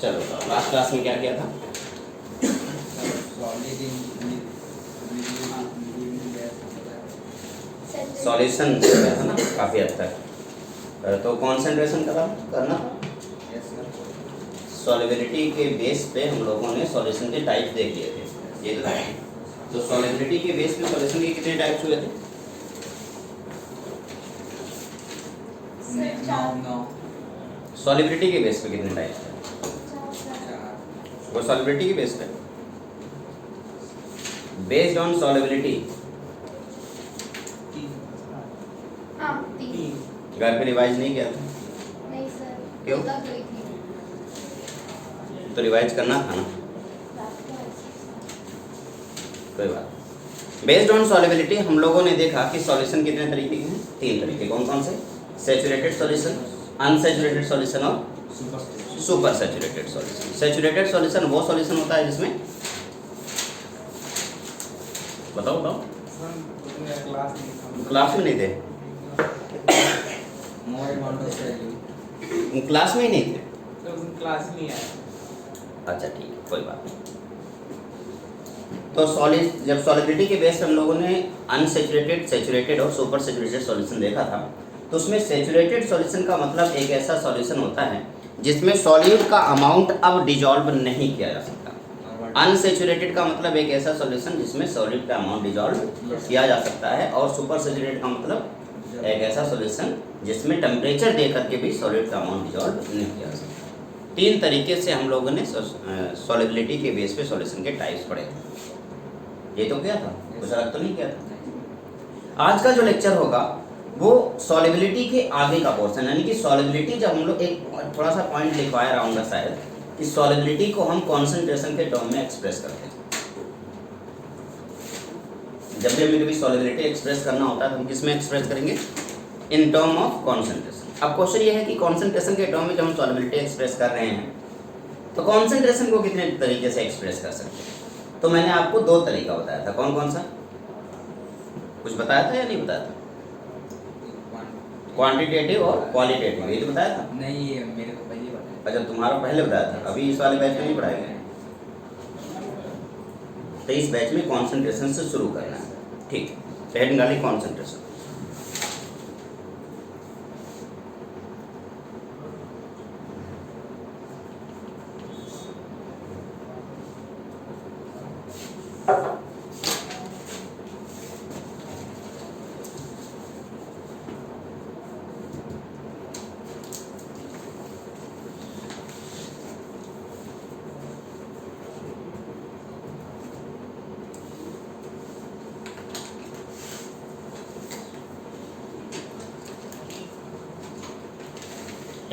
चलो last class में क्या किया था? सॉल्यूशन किया था ना काफ़ी हद तक। तो कॉन्सेंट्रेशन करना सॉल्युबिलिटी के बेस पे हम लोगों ने सॉल्यूशन के टाइप देख लिए थे, ये तो सॉल्युबिलिटी के बेस पे सॉल्यूशन के कितने टाइप्स हुए थे? सॉल्युबिलिटी के बेस पे कितने टाइप्स थे? वो सॉल्युबिलिटी के बेस पे बेस्ड ऑन सॉल्युबिलिटी घर पे रिवाइज नहीं किया था? नहीं सर। क्यों? तब गई थी। तो रिवाइज करना था ना, कोई बात। बेस्ड ऑन सॉल्युबिलिटी हम लोगों ने देखा कि सॉल्यूशन कितने तरीके के हैं? 3 तरीके। कौन कौन से? सैचुरेटेड सॉल्यूशन, अनसैचुरेटेड सॉल्यूशन और super saturated solution. Saturated solution वो सॉल्यूशन होता है जिसमें बताओ क्लास में नहीं थे, क्लास में ही नहीं थे। क्लास नहीं आया। अच्छा ठीक है, कोई बात नहीं। तो जब सॉलिबिलिटी के बेस पे हम लोगों ने अनसैचुरेटेड, सैचुरेटेड और सुपर सैचुरेटेड सॉल्यूशन देखा था, तो उसमें सैचुरेटेड सॉल्यूशन का मतलब एक ऐसा सॉल्यूशन होता है जिसमें सॉल्यूट का अमाउंट अब डिजॉल्व नहीं किया जा सकता। अनसैचुरेटेड का मतलब एक ऐसा सॉल्यूशन जिसमें सॉल्यूट का अमाउंट डिजॉल्व किया जा सकता है, और सुपर सैचुरेटेड का मतलब एक ऐसा सॉल्यूशन जिसमें टेम्परेचर दे करके भी सॉल्यूट का अमाउंट डिजॉल्व नहीं किया जा सकता। 3 तरीके से हम लोगों ने सॉल्युबिलिटी के बेस पे सॉल्यूशन के टाइप्स पढ़े थे। ये तो किया था, कुछ अलग तो नहीं किया था। आज का जो लेक्चर होगा वो सॉल्युबिलिटी के आगे का पोर्शन, यानी कि सॉल्युबिलिटी जब हम लोग एक थोड़ा सा पॉइंट लिखवाया रहूँगा शायद, कि सॉल्युबिलिटी को हम कॉन्सेंट्रेशन के टर्म में एक्सप्रेस करते हैं। जब भी हमें कभी सॉल्युबिलिटी एक्सप्रेस करना होता है तो हम किसमें एक्सप्रेस करेंगे? In term of concentration. अब क्वेश्चन ये है कि कॉन्सेंट्रेशन के टर्म में जब हम सॉल्युबिलिटी एक्सप्रेस कर रहे हैं तो कॉन्सेंट्रेशन को कितने तरीके से एक्सप्रेस कर सकते हैं? तो मैंने आपको 2 तरीका बताया था। कौन कौन सा? कुछ बताया था या नहीं बताया था? क्वांटिटेटिव और क्वालिटेटिव, ये तो बताया था। नहीं, ये मेरे को पहले बताया। अच्छा, तुम्हारा पहले बताया था, अभी इस वाले बैच में नहीं पढ़ाएंगे। तो इस बैच में कॉन्सेंट्रेशन से शुरू करना है, ठीक। हेड निकालिए कॉन्सेंट्रेशन।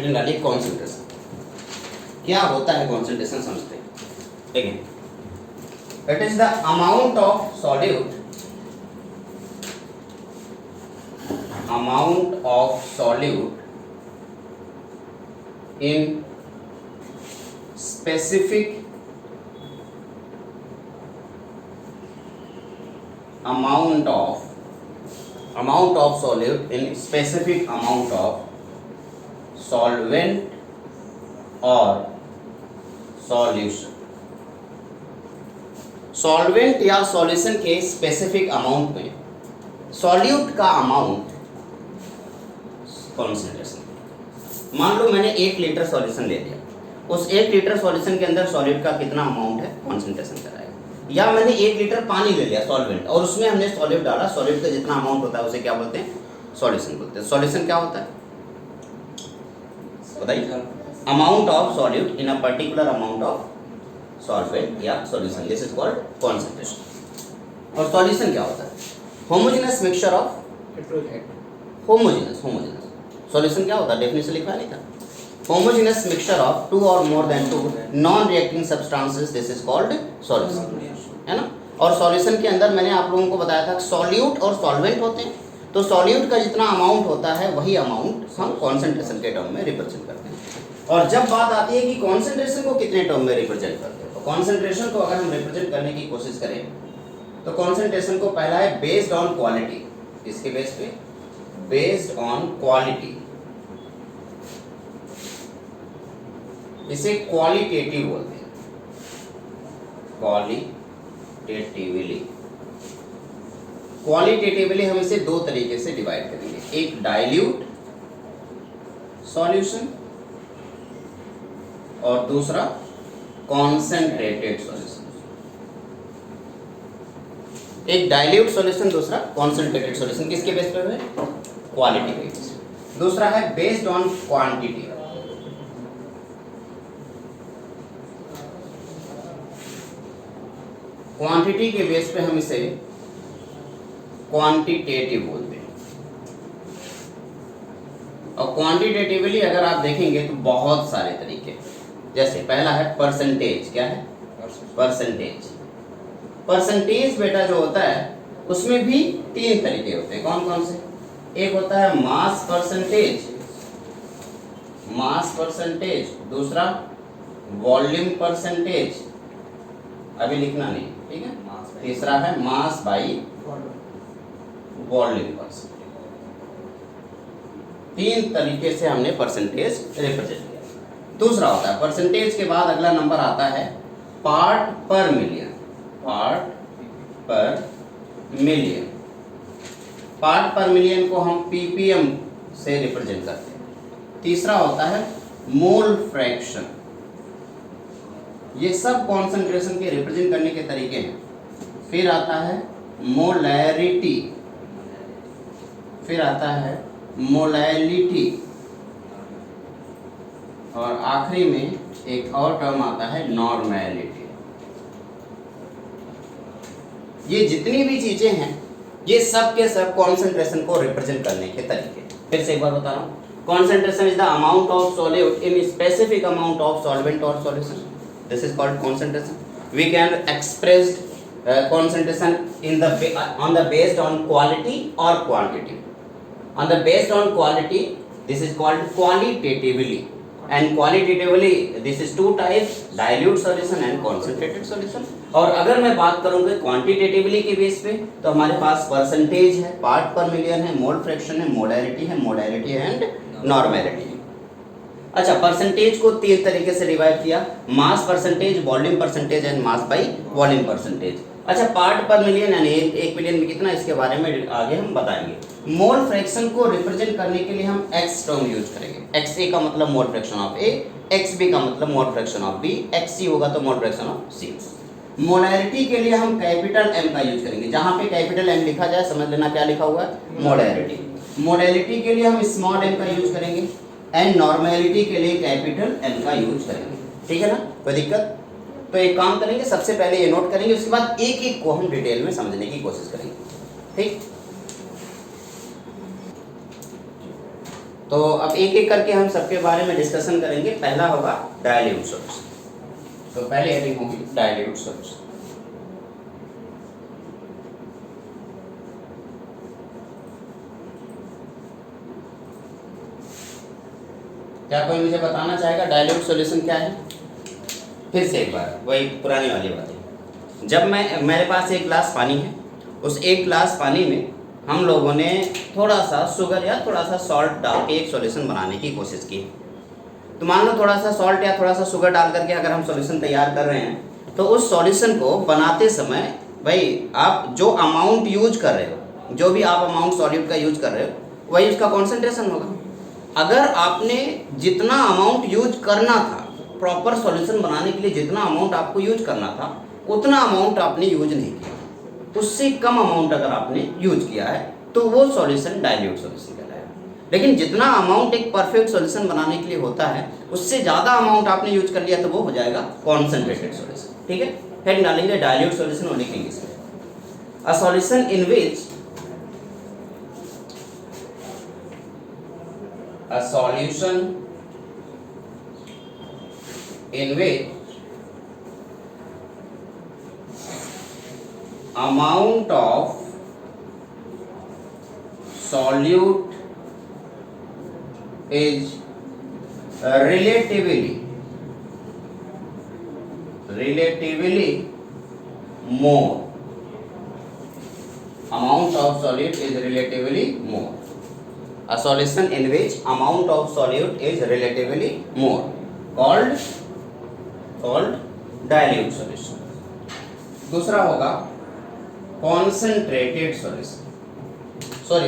निकालिए कॉन्सेंट्रेशन। क्या होता है कॉन्सेंट्रेशन समझते हैं। ठीक है, it is the amount of solute, amount of solute in specific amount of solute in specific amount of solvent or solution। Solvent या सॉल्यूशन के स्पेसिफिक अमाउंट में सॉल्यूट का अमाउंट कॉन्सेंट्रेशन। मान लो मैंने 1 लीटर सॉल्यूशन ले लिया, उस 1 लीटर सॉल्यूशन के अंदर सॉल्यूट का कितना अमाउंट है कॉन्सेंट्रेशन कराएगा। या मैंने 1 लीटर पानी ले लिया सॉल्वेंट, और उसमें हमने सॉल्यूट डाला, सॉल्यूट का जितना अमाउंट होता है उसे क्या बोलते हैं? सॉल्यूशन बोलते हैं। सॉल्यूशन क्या होता है बताइए? Amount of solute in a particular amount of solvent या solution, this is called concentration. और सॉल्यूशन क्या होता है? Homogenous mixture of homogenous solution क्या होता है? डेफिनेशन लिखा नहीं था। Homogenous mixture of 2 or more than 2 non reacting substances, this is called solution, है ना। और सॉल्यूशन के अंदर मैंने आप लोगों को बताया था सॉल्यूट और सॉल्वेंट होते हैं। तो सॉल्यूट का जितना अमाउंट होता है वही अमाउंट हम कॉन्सेंट्रेशन के टर्म में रिप्रेजेंट करते हैं। और जब बात आती है कि कॉन्सेंट्रेशन को कितने टर्म में रिप्रेजेंट करते हैं, तो कॉन्सेंट्रेशन को अगर हम रिप्रेजेंट करने की कोशिश करें तो कॉन्सेंट्रेशन को पहला है बेस्ड ऑन क्वालिटी। इसके बेस पे बेस्ड ऑन क्वालिटी, इसे क्वालिटेटिव बोलते हैं, क्वालिटेटिवली। क्वालिटेटिवली हम इसे दो तरीके से डिवाइड करेंगे, एक डाइल्यूट सॉल्यूशन और दूसरा कॉन्सेंट्रेटेड सॉल्यूशन। एक डाइल्यूट सॉल्यूशन, दूसरा कॉन्सेंट्रेटेड सॉल्यूशन। किसके बेस पर है? क्वालिटी पे। दूसरा है बेस्ड ऑन क्वांटिटी। क्वांटिटी के बेस पे हम इसे क्वांटिटेटिव बोलते हैं। और क्वांटिटेटिवली अगर आप देखेंगे तो बहुत सारे तरीके, जैसे पहला है परसेंटेज। क्या है? परसेंटेज। परसेंटेज बेटा जो होता है उसमें भी तीन तरीके होते हैं। कौन कौन से? एक होता है मास परसेंटेज, मास परसेंटेज। दूसरा वॉल्यूम परसेंटेज, अभी लिखना नहीं, ठीक है। तीसरा है मास बाई वॉल्यूम परसेंटेज। तीन तरीके से हमने परसेंटेज रिप्रेजेंट किया। दूसरा होता है परसेंटेज के बाद अगला नंबर आता है पार्ट पर मिलियन। पार्ट पर मिलियन, पार्ट पर मिलियन को हम ppm से रिप्रेजेंट करते हैं। तीसरा होता है मोल फ्रैक्शन। ये सब कॉन्सेंट्रेशन के रिप्रेजेंट करने के तरीके हैं। फिर आता है मोलैरिटी, फिर आता है मोलैलिटी, और आखिरी में एक और टर्म आता है नॉर्मैलिटी। ये जितनी भी चीजें हैं ये सब के सब कॉन्सेंट्रेशन को रिप्रेजेंट करने के तरीके। फिर से एक बार बता रहा हूँ, concentration is the amount of solute in specific amount of solvent और solution, this is called concentration. We can express concentration in the on the based on quality or quantity. On the based on quality, this is called qualitatively, and qualitatively this is two types, dilute solution and concentrated solution. और अगर मैं बात करूँगा quantitatively के base पे तो हमारे पास percentage है, पार्ट पर मिलियन है, मोल फ्रैक्शन है, मोलैरिटी है, मोलैरिटी एंड नॉर्मैलिटी। अच्छा, परसेंटेज को तीन तरीके से डिवाइड किया, mass percentage, volume percentage and mass by volume percentage. अच्छा, पार्ट पर मिलियन यानी एक मिलियन में कितना, इसके बारे में आगे हम बताएंगे। मोल फ्रैक्शन को रिप्रेजेंट करने के लिए हम एक्स टर्म यूज करेंगे। एक्स ए का मतलब mole fraction of A, X B का मतलब mole fraction of B, X C होगा तो mole fraction of C. Molarity के लिए हम कैपिटल एम का यूज करेंगे। जहाँ पे कैपिटल एम लिखा जाए समझ लेना क्या लिखा हुआ है, मोलैरिटी। मोलैरिटी के लिए हम स्मॉल एम का यूज करेंगे एंड नॉर्मैलिटी के लिए कैपिटल एम का यूज करेंगे। ठीक है ना, कोई दिक्कत? तो एक काम करेंगे, सबसे पहले ये नोट करेंगे, उसके बाद एक एक को हम डिटेल में समझने की कोशिश करेंगे। ठीक, तो अब एक एक करके हम सबके बारे में डिस्कशन करेंगे। पहला होगा डाइल्यूट सॉल्यूशन। तो पहले हेडिंग होगी डाइल्यूट सॉल्यूशन। क्या कोई मुझे बताना चाहेगा डाइल्यूट सॉल्यूशन क्या है? फिर से एक बार वही पुरानी वाली बात है। जब मेरे पास एक गिलास पानी है, उस एक गिलास पानी में हम लोगों ने थोड़ा सा शुगर या थोड़ा सा सॉल्ट डाल के एक सॉल्यूशन बनाने की कोशिश की। तो मान लो थोड़ा सा सॉल्ट या थोड़ा सा शुगर डाल करके अगर हम सॉल्यूशन तैयार कर रहे हैं तो उस सॉल्यूशन को बनाते समय भाई आप जो अमाउंट यूज कर रहे हो, जो भी आप अमाउंट सॉल्यूट का यूज कर रहे हो वही उसका कॉन्सेंट्रेशन होगा। अगर आपने जितना अमाउंट यूज करना था प्रॉपर सॉल्यूशन बनाने के लिए, जितना अमाउंट आपको यूज करना था उतना अमाउंट आपने यूज नहीं किया, उससे कम अमाउंट अगर आपने यूज किया है तो वो सॉल्यूशन डाइल्यूट सॉल्यूशन कहलाएगा। लेकिन जितना अमाउंट एक परफेक्ट सॉल्यूशन बनाने के लिए होता है उससे ज़्यादा अमाउंट आपने यूज कर लिया तो वो हो जाएगा कॉन्सेंट्रेटेड सॉल्यूशन। ठीक है, हेड डालेंगे डाइल्यूट सॉल्यूशन और लिखेंगे इसमें a solution in which a solution in which amount of solute is relatively more. Amount of solute is relatively more. A solution in which amount of solute is relatively more. Called dilute solution. दूसरा होगा concentrated solution. Sorry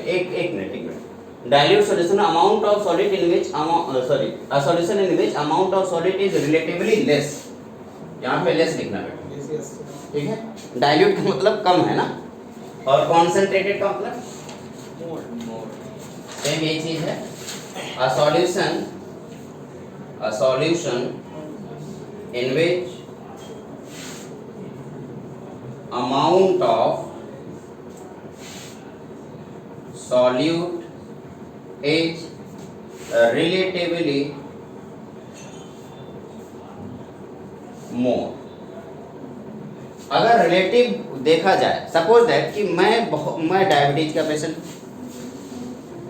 एक minute. Dilute solution amount of solid in which a solution in which amount of solid is relatively less. यहाँ पे less लिखना बेटा, ठीक है। Dilute का मतलब कम है ना, और कॉन्सेंट्रेटेड का मतलब सेम ये चीज है। A solution in which amount of solute is relatively more। अगर रिलेटिव देखा जाए, सपोज दैट कि मैं डायबिटीज का पेशेंट,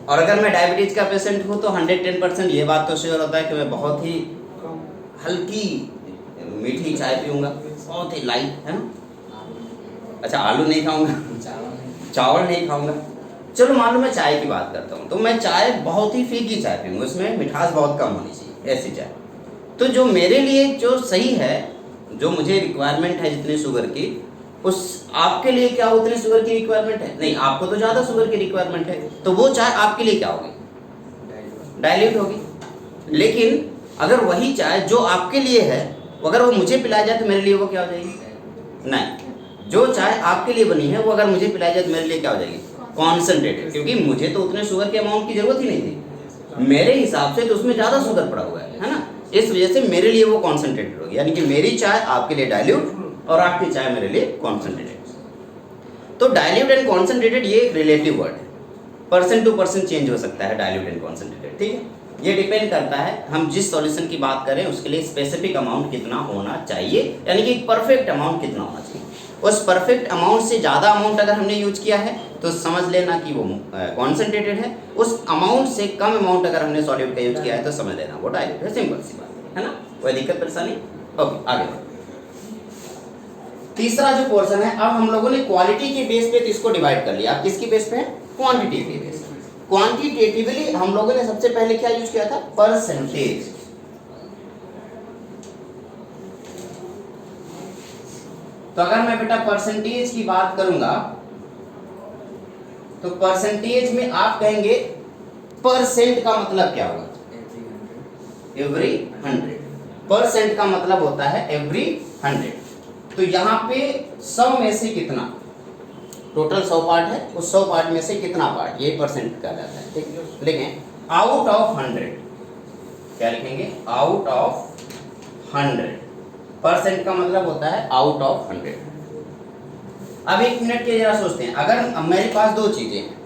और अगर मैं डायबिटीज का पेशेंट हूँ तो 110% ये बात तो श्योर होता है कि मैं बहुत ही हल्की मीठी चाय पीऊँगा, बहुत ही लाइट, है ना। अच्छा, आलू नहीं खाऊंगा, चावल नहीं खाऊंगा। चलो मान लो मैं चाय की बात करता हूँ, तो मैं चाय बहुत ही फीकी चाय पीऊँगा, उसमें मिठास बहुत कम होनी चाहिए, ऐसी चाय। तो जो मेरे लिए जो सही है, जो मुझे रिक्वायरमेंट है जितनी शुगर की, उस आपके लिए क्या उतनी शुगर की रिक्वायरमेंट है? नहीं, आपको तो ज़्यादा शुगर की रिक्वायरमेंट है, तो वो चाय आपके लिए क्या होगी? डाइल्यूट होगी। लेकिन अगर वही चाय जो आपके लिए है, अगर वो मुझे पिलाई जाए तो मेरे लिए वो क्या हो जाएगी? नहीं, जो चाय आपके लिए बनी है वो अगर मुझे पिलाई जाए तो मेरे लिए क्या हो जाएगी? कॉन्सेंट्रेटेड, क्योंकि मुझे तो उतने शुगर के अमाउंट की जरूरत ही नहीं थी, मेरे हिसाब से तो उसमें ज़्यादा शुगर पड़ा हुआ है ना। इस वजह से मेरे लिए वो कॉन्सेंट्रेटेड होगी, यानी कि मेरी चाय आपके लिए डाइल्यूट और आपकी चाय मेरे लिए कॉन्सेंट्रेटेड। तो डाइल्यूट एंड कॉन्सेंट्रेटेड ये एक रिलेटिव वर्ड है, पर्सन टू पर्सन चेंज हो सकता है डाइल्यूट एंड कॉन्सेंट्रेटेड, ठीक है। ये डिपेंड करता है हम जिस सॉल्यूशन की बात करें उसके लिए स्पेसिफिक अमाउंट कितना होना चाहिए, यानी कि परफेक्ट अमाउंट कितना होना चाहिए। उस परफेक्ट अमाउंट से ज़्यादा अमाउंट अगर हमने यूज किया है तो समझ लेना कि वो कॉन्सेंट्रेटेड है। उस अमाउंट से कम अमाउंट अगर हमने सॉल्यूट का यूज किया है तो समझ लेना वो डाइल्यूट है। सिंपल सी बात है ना, कोई दिक्कत परेशानी? ओके, आगे बढ़ो। तीसरा जो पोर्शन है, अब हम लोगों ने क्वालिटी के बेस पे तो इसको डिवाइड कर लिया। अब किसकी बेस पे है? क्वांटिटी के बेस पे। क्वांटिटेटिवली हम लोगों ने सबसे पहले क्या यूज किया था? परसेंटेज। तो अगर मैं बेटा परसेंटेज की बात करूंगा तो परसेंटेज में आप कहेंगे परसेंट का मतलब क्या होगा? एवरी 100। परसेंट का मतलब होता है एवरी 100। तो यहाँ पे 100 में से कितना, टोटल 100 पार्ट है, उस 100 पार्ट में से कितना पार्ट, ये परसेंट कहा जाता है, ठीक है। लिखें आउट ऑफ 100। क्या लिखेंगे? Out of 100। परसेंट का मतलब होता है आउट ऑफ 100। अब एक मिनट के जरा सोचते हैं, अगर मेरे पास दो चीजें हैं,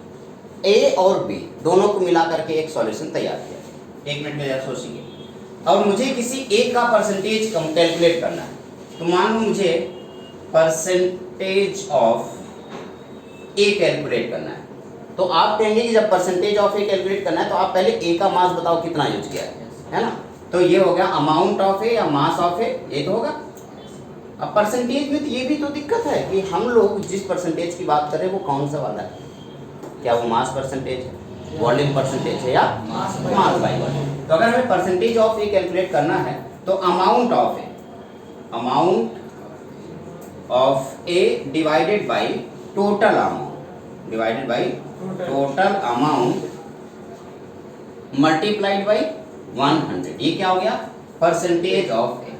ए और बी, दोनों को मिला करके एक सॉल्यूशन तैयार किया, एक मिनट में जरा सोचिए, और मुझे किसी एक का परसेंटेज कैलकुलेट करना है। तो मान लो मुझे परसेंटेज ऑफ ए कैलकुलेट करना है, तो आप कहेंगे कि जब परसेंटेज ऑफ ए कैलकुलेट करना है तो आप पहले ए का मास बताओ कितना यूज किया है ना। तो ये हो गया अमाउंट ऑफ ए या मास ऑफ ए, ये तो होगा। अब परसेंटेज में तो ये भी तो दिक्कत है कि हम लोग जिस परसेंटेज की बात कर रहे हैं वो कौन सा वाला है? क्या वो मास परसेंटेज है, वॉल्यूम परसेंटेज है, या मास बाई वॉल्यूम? तो अगर हमें परसेंटेज ऑफ ए कैलकुलेट करना है तो amount of A, amount of A divided by total amount, divided by total amount multiplied by 100, ये क्या हो गया? परसेंटेज ऑफ ए।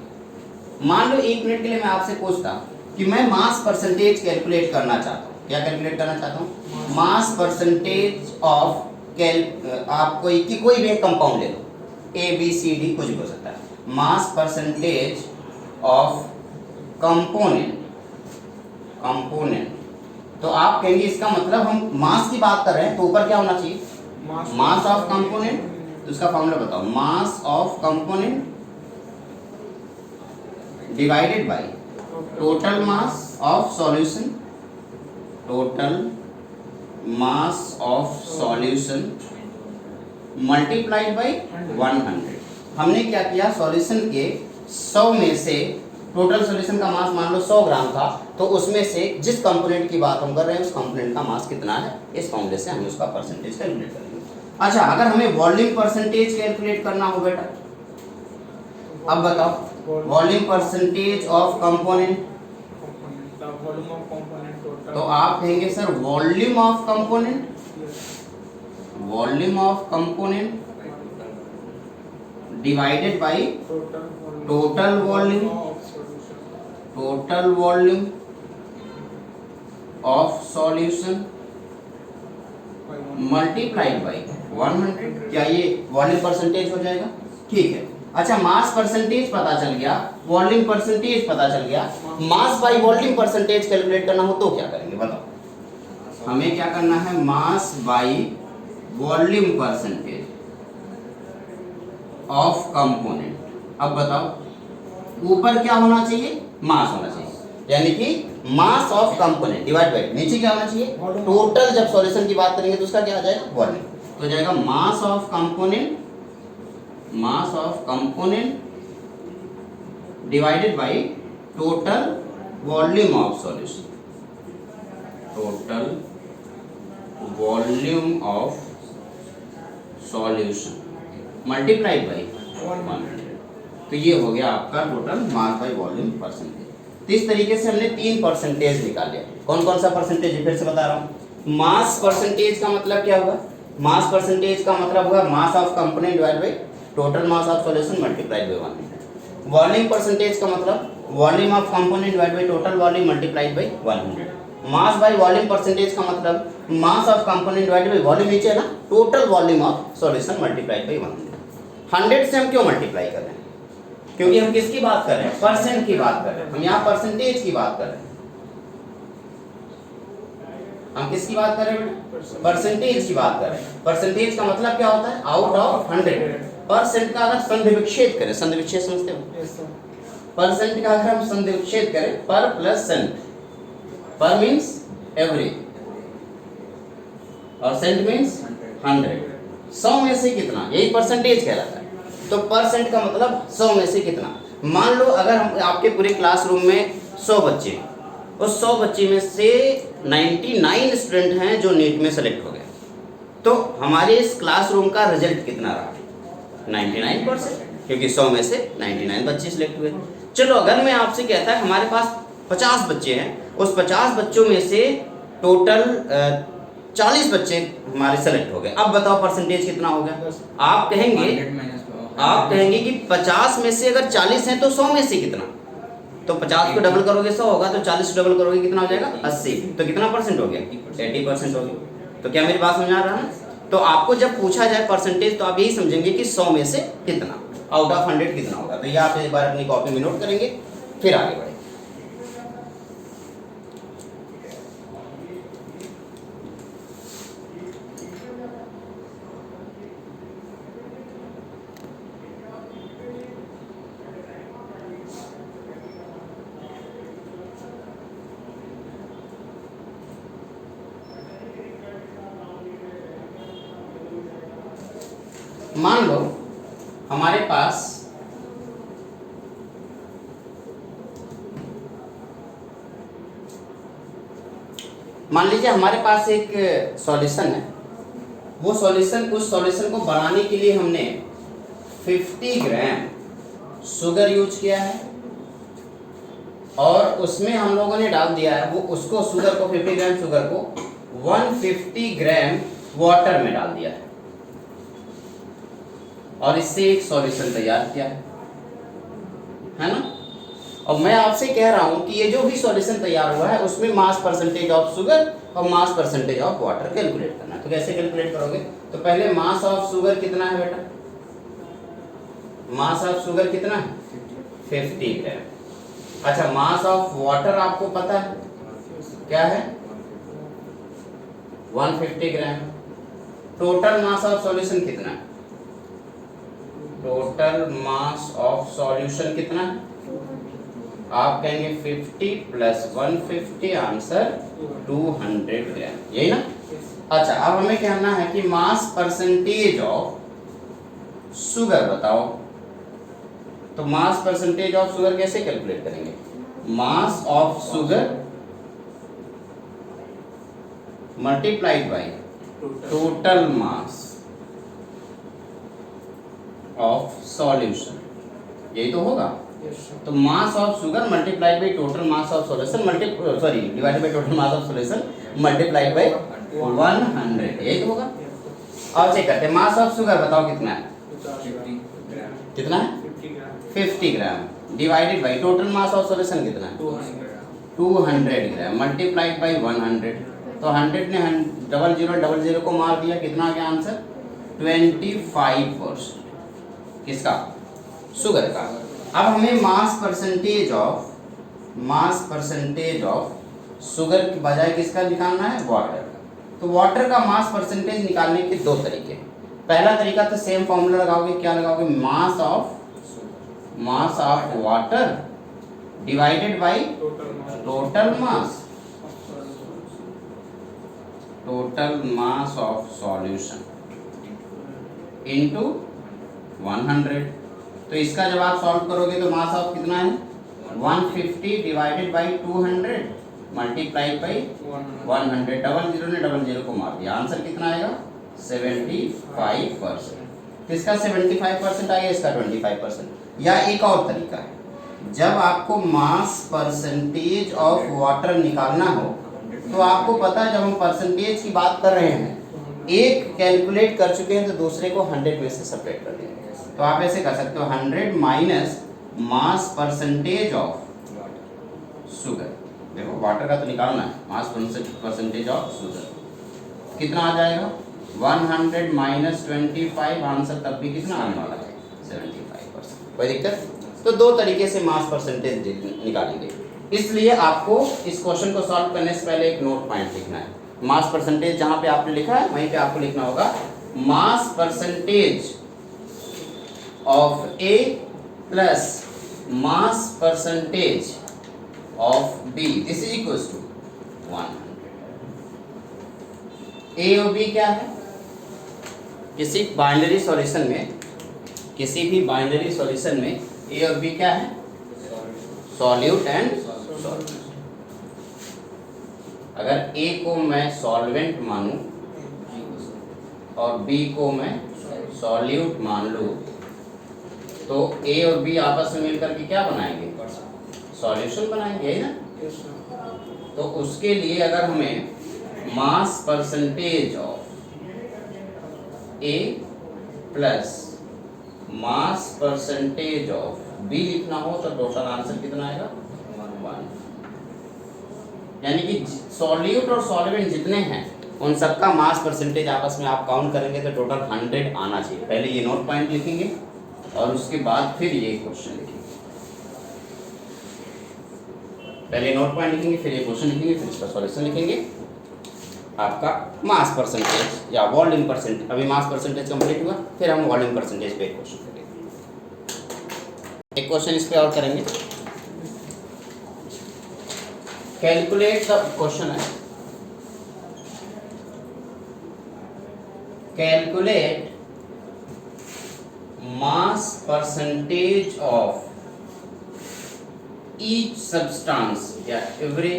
मान लो एक मिनट के लिए मैं आपसे पूछता कि मैं मास परसेंटेज कैलकुलेट करना चाहता हूँ, क्या कैलकुलेट करना चाहता हूँ? मास परसेंटेज ऑफ आप कोई भी एक कंपाउंड ले लो, ए बी सी डी कुछ भी हो सकता है। मास परसेंटेज ऑफ कंपोनेंट, तो आप कहेंगे इसका मतलब हम मास की बात कर रहे हैं तो ऊपर क्या होना चाहिए? Mass of component. तो इसका फॉर्मूला बताओ, mass of component divided by total mass of solution, total mass of solution multiplied by 100। हमने क्या किया? सॉल्यूशन के 100 में से टोटल सॉल्यूशन का मास मान लो 100 ग्राम था, तो उसमें से जिस कंपोनेंट की बात हम कर रहे हैं उस कंपोनेंट का मास कितना है, इस फॉर्मूले से हम उसका परसेंटेज कैलकुलेट करेंगे। अच्छा, अगर हमें वॉल्यूम परसेंटेज कैलकुलेट करना हो बेटा, अब बताओ volume percentage of component, component, the volume of component total. तो आप कहेंगे sir volume of component, volume of component divided by total volume, of solution. Total volume of solution By one. Multiplied by 100। क्या ये volume percentage हो जाएगा? ठीक है। अच्छा मास परसेंटेज पता चल गया, वॉल्यूम परसेंटेज पता चल गया, mass by volume percentage calculate करना हो तो क्या करेंगे बताओ? हमें क्या करना है? Mass by volume percentage of component. अब बताओ ऊपर क्या होना चाहिए? मास होना चाहिए, यानी कि mass of component divide by नीचे क्या होना चाहिए? टोटल। जब सॉल्यूशन की बात करेंगे तो उसका क्या आ जाएगा? वॉल्यूम। तो जाएगा mass of component, mass of component divided by total volume of solution, total volume of solution multiplied by 100। तो ये हो गया आपका total mass by volume percentage. तो इस तरीके से हमने 3 परसेंटेज निकाल लिया। कौन कौन सा परसेंटेज है फिर से बता रहा हूँ। मास परसेंटेज का मतलब क्या होगा? मास परसेंटेज का मतलब होगा mass of component divide by total mass of solution multiplied by 100। Volume percentage का मतलब volume of component divide by total volume multiplied by 100। Mass by volume percentage का मतलब mass of component divide by volume नीचे है ना, total volume of solution multiplied by 100। 100 से हम क्यों मल्टीप्लाई कर रहे हैं? क्योंकि हम किसकी बात कर रहे हैं? परसेंट की बात कर रहे हैं। हम यहाँ परसेंटेज की बात कर रहे हैं। हम किसकी बात कर रहे हैं? परसेंटेज की बात कर रहे हैं। परसेंटेज का मतलब क्या होता है? Out of 100। परसेंट का अगर संधि विच्छेद करें, संधि विच्छेद समझते हो? Yes, sir. परसेंट का अगर हम संधि विच्छेद करें, पर प्लस सेंट, पर मीन्स एवरेज और सेंट मीन्स 100। 100 में से कितना, यही परसेंटेज कहलाता है। तो परसेंट का मतलब 100 में से कितना। मान लो अगर हम आपके पूरे क्लासरूम में 100 बच्चे हैं, उस 100 बच्चे में से 99 स्टूडेंट हैं जो नीट में सेलेक्ट हो गए, तो हमारे इस क्लासरूम का रिजल्ट कितना रहा? 99%, क्योंकि 100 में से 99 बच्चे सिलेक्ट हुए। चलो अगर मैं आपसे कहता है हमारे पास 50 बच्चे हैं, उस 50 बच्चों में से टोटल 40 बच्चे हमारे सेलेक्ट हो गए, अब बताओ परसेंटेज कितना हो गया? आप कहेंगे कि 50 में से अगर 40 हैं तो 100 में से कितना? तो 50 को डबल करोगे 100 होगा, तो 40 को डबल करोगे कितना हो जाएगा? 80। तो कितना परसेंट हो गया? 80% हो गया। तो क्या मेरी बात समझ आ रहा है? तो आपको जब पूछा जाए परसेंटेज तो आप यही समझेंगे कि 100 में से कितना, आउट ऑफ 100 कितना होगा। तो ये आप एक बार अपनी कॉपी में नोट करेंगे, फिर आगे बढ़ेंगे। मान लो हमारे पास मान लीजिए हमारे पास एक सॉल्यूशन है। वो सॉल्यूशन, उस सॉल्यूशन को बनाने के लिए हमने 50 ग्राम शुगर यूज किया है और उसमें हम लोगों ने डाल दिया है, वो उसको शुगर को 50 ग्राम शुगर को 150 ग्राम वाटर में डाल दिया है और इससे एक सॉल्यूशन तैयार किया है ना। और मैं आपसे कह रहा हूं कि ये जो भी सॉल्यूशन तैयार हुआ है उसमें मास परसेंटेज ऑफ शुगर और मास परसेंटेज ऑफ वाटर कैलकुलेट करना है। तो कैसे कैलकुलेट करोगे? तो पहले मास ऑफ शुगर कितना है बेटा? मास ऑफ शुगर कितना है? 50 ग्राम। अच्छा मास ऑफ वाटर आपको पता है क्या है? 150 ग्राम। टोटल मास ऑफ सॉल्यूशन कितना है? टोटल मास ऑफ सॉल्यूशन कितना है? आप कहेंगे 50 प्लस 150, आंसर 200 ग्राम, यही ना। अच्छा अब हमें कहना है कि मास परसेंटेज ऑफ शुगर बताओ। तो मास परसेंटेज ऑफ शुगर कैसे कैलकुलेट करेंगे? Mass of sugar multiplied by total mass of solution यही तो होगा। Yes, sir. तो mass of sugar multiplied by total mass of solution sorry divided by total mass of solution multiplied by 100, यही तो होगा। Yes, और check करते हैं मास ऑफ शुगर बताओ कितना है, sir. 50 gram. कितना है 50 gram. 50 gram divided by total mass of solution कितना है 200 gram. 200 gram multiplied by 100। तो 100 ने 0000 को मार दिया, कितना आ गया आंसर 25%। किसका, शुगर का। अब हमें मास परसेंटेज ऑफ शुगर की बजाय किसका निकालना है, वाटर। तो वाटर का मास परसेंटेज निकालने के दो तरीके। पहला तरीका तो सेम फॉर्मूला लगाओगे, क्या लगाओगे, mass of water divided by Total mass. Total mass of solution into 100। तो इसका जब आप सॉल्व करोगे तो मास ऑफ कितना है 150 डिवाइडेड बाई 200 मल्टीप्लाइड बाई 100। 00 ने 00 को मार दिया, आंसर कितना आएगा 75%। इसका 75% आएगा, इसका 25%। या एक और तरीका है, जब आपको मास परसेंटेज ऑफ वाटर निकालना हो तो आपको पता है जब हम परसेंटेज की बात कर रहे हैं, एक कैलकुलेट कर चुके हैं तो दूसरे को 100 में से सपरेट कर देंगे। तो आप ऐसे कर सकते हो 100 minus mass percentage of sugar. देखो वाटर का तो निकालना है, मास परसेंटेज ऑफ शुगर कितना आ जाएगा 100 माइनस 25, आंसर तब भी कितना आने वाला है 75%। कोई दिक्कत। तो दो तरीके से मास परसेंटेज निकालेंगे, इसलिए आपको इस क्वेश्चन को सॉल्व करने से पहले एक नोट पॉइंट लिखना है। मास परसेंटेज जहां पे आपने लिखा है वहीं पे आपको लिखना होगा mass percentage of A plus mass percentage of B, this is equal to 100। A और बी क्या है, किसी बाइनरी सॉल्यूशन में ए और बी क्या है, सॉल्यूट एंड सॉल्वेंट। अगर ए को मैं सॉल्वेंट मानूं और बी को मैं सॉल्यूट मान लूं तो ए और बी आपस में मिलकर के क्या बनाएंगे, सॉल्यूशन बनाएंगे, है ना। Yes, sir. तो उसके लिए अगर हमें mass percentage of A plus mass percentage of B लिखना हो तो टोटल आंसर कितना आएगा 1। यानी कि सॉल्यूट और सॉल्वेंट जितने हैं उन सबका मास परसेंटेज आपस में आप काउंट करेंगे तो टोटल 100 आना चाहिए। पहले ये नोट पॉइंट लिखेंगे और उसके बाद फिर ये क्वेश्चन लिखेंगे। पहले नोट पॉइंट लिखेंगे, फिर ये क्वेश्चन लिखेंगे, फिर इसका सॉल्यूशन लिखेंगे। आपका मास परसेंटेज या वॉल्यूम परसेंटेज, अभी मास परसेंटेज कंप्लीट हुआ, फिर हम वॉल्यूम परसेंटेज पे एक क्वेश्चन करेंगे। एक क्वेश्चन इस पे और करेंगे। कैलकुलेट द क्वेश्चन है, calculate mass percentage of each substance या every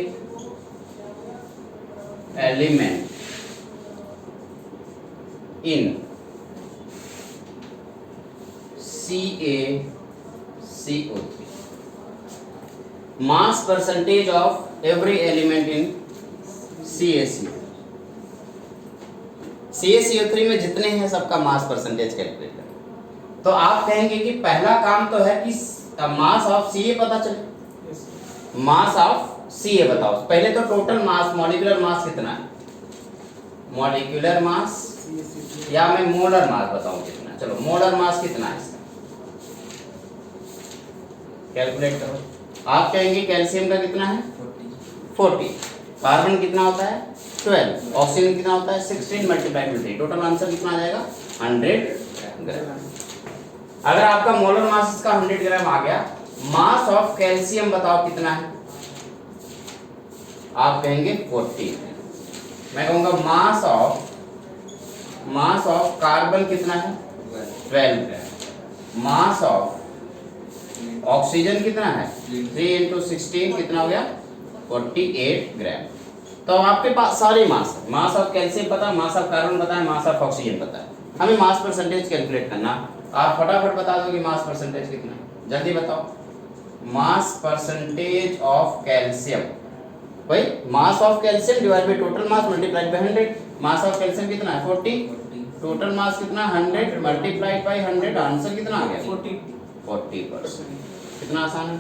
element in CaCO3, mass percentage of every element in CaCO3 में जितने हैं सबका मास परसेंटेज कैलकुलेट करें। तो आप कहेंगे कि पहला काम तो है कि मास ऑफ Ca पता चले। Yes, sir. Mass of Ca बताओ। पहले तो टोटल मास, मॉलिक्यूलर मास कितना है, मॉलिक्यूलर मास CaCO3. या मैं मोलर मास बताऊं कितना। चलो मोलर मास कितना है इसका, कैलकुलेट करो। आप कहेंगे कैल्शियम का कितना है 40, कार्बन कितना होता है 12, ऑक्सीजन कितना होता है 16 मल्टीप्लाई बाई 3, टोटल आंसर कितना आ जाएगा 100 ग्राम। अगर आपका मोलर मास इसका 100 ग्राम आ गया, मास ऑफ कैल्शियम बताओ कितना है, आप कहेंगे 40। मैं कहूंगा मास ऑफ कार्बन कितना है 12 ग्राम। मास ऑफ ऑक्सीजन कितना है 3 × 16 कितना हो गया 48 ग्राम। तो आपके पास सारे मास है, मास ऑफ कैल्शियम पता है, मास ऑफ कार्बन पता है, मास ऑफ ऑक्सीजन पता है। हमें मास परसेंटेज कैलकुलेट करना, आप फटाफट बता दो कि मास परसेंटेज कितना है। जल्दी बताओ, मास परसेंटेज ऑफ कैल्शियम, भाई mass of calcium divide by total mass multiplied by 100। Mass of calcium कितना है 40, टोटल मास कितना 100 मल्टीप्लाइड बाय 100, आंसर कितना आ गया 40%। कितना आसान है।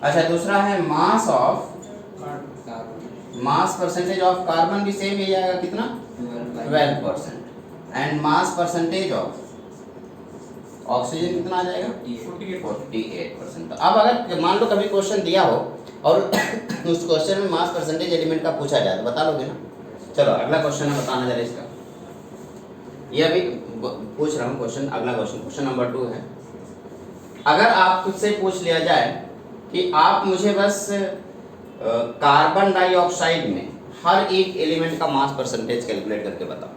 अच्छा दूसरा है mass of, mass percentage of carbon भी सेम ही आएगा कितना 12%, and mass percentage of oxygen कितना आ जाएगा 48%। तो अब अगर मान लो कभी क्वेश्चन दिया हो और उस क्वेश्चन में मास परसेंटेज एलिमेंट का पूछा जाए तो बता लोगे ना। चलो अगला क्वेश्चन है, बताना जरा इसका, ये अभी पूछ रहा हूँ क्वेश्चन। अगला क्वेश्चन नंबर 2 है। अगर आप खुद से पूछ लिया जाए कि आप मुझे बस कार्बन डाइऑक्साइड में हर एक एलिमेंट का मास परसेंटेज कैलकुलेट करके बताओ,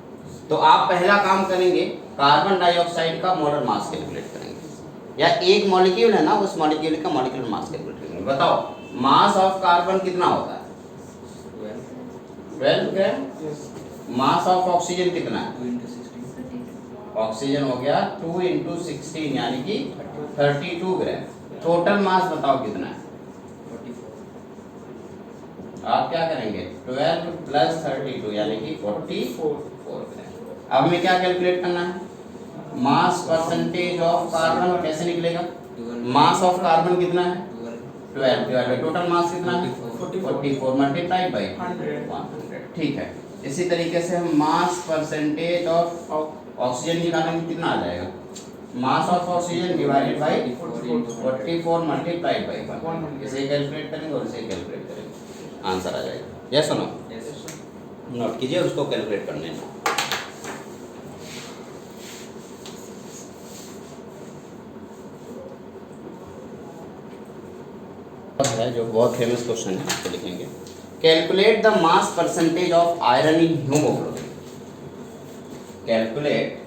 तो आप पहला काम करेंगे कार्बन डाइऑक्साइड का मोलर मास कैलकुलेट करेंगे, या एक मॉलिक्यूल है ना उस मॉलिक्यूल का मॉलिक्यूलर मास कैलकुलेट करेंगे। बताओ मास ऑफ कार्बन कितना होता है 12 ग्राम। मास ऑफ ऑक्सीजन कितना है, ऑक्सीजन हो गया 2 × 16 यानी कि 32 ग्राम। टोटल मास बताओ कितना है, आप क्या करेंगे 12 + 32 यानी कि 44 ग्राम। अब हमें क्या कैलकुलेट करना है, मास परसेंटेज ऑफ कार्बन कैसे निकलेगा, मास ऑफ कार्बन कितना है 12 डिवाइड बाय टोटल मास कितना है 44 मल्टीप्लाइड बाय 100। ठीक है, इसी तरीके से हम मास परसेंटेज ऑफ ऑक्सीजन निकालेंगे, कितना आ जाएगा, mass of oxygen divided by 44 multiplied by 100। इसे कैलकुलेट करेंगे और इसे कैलकुलेट करेंगे, आंसर आ जाएगा। यस सुनो, नोट कीजिए, उसको कैलकुलेट करने हैं। है जो बहुत फेमस क्वेश्चन है, इसको लिखेंगे। Calculate the mass percentage of iron in haemoglobin. Calculate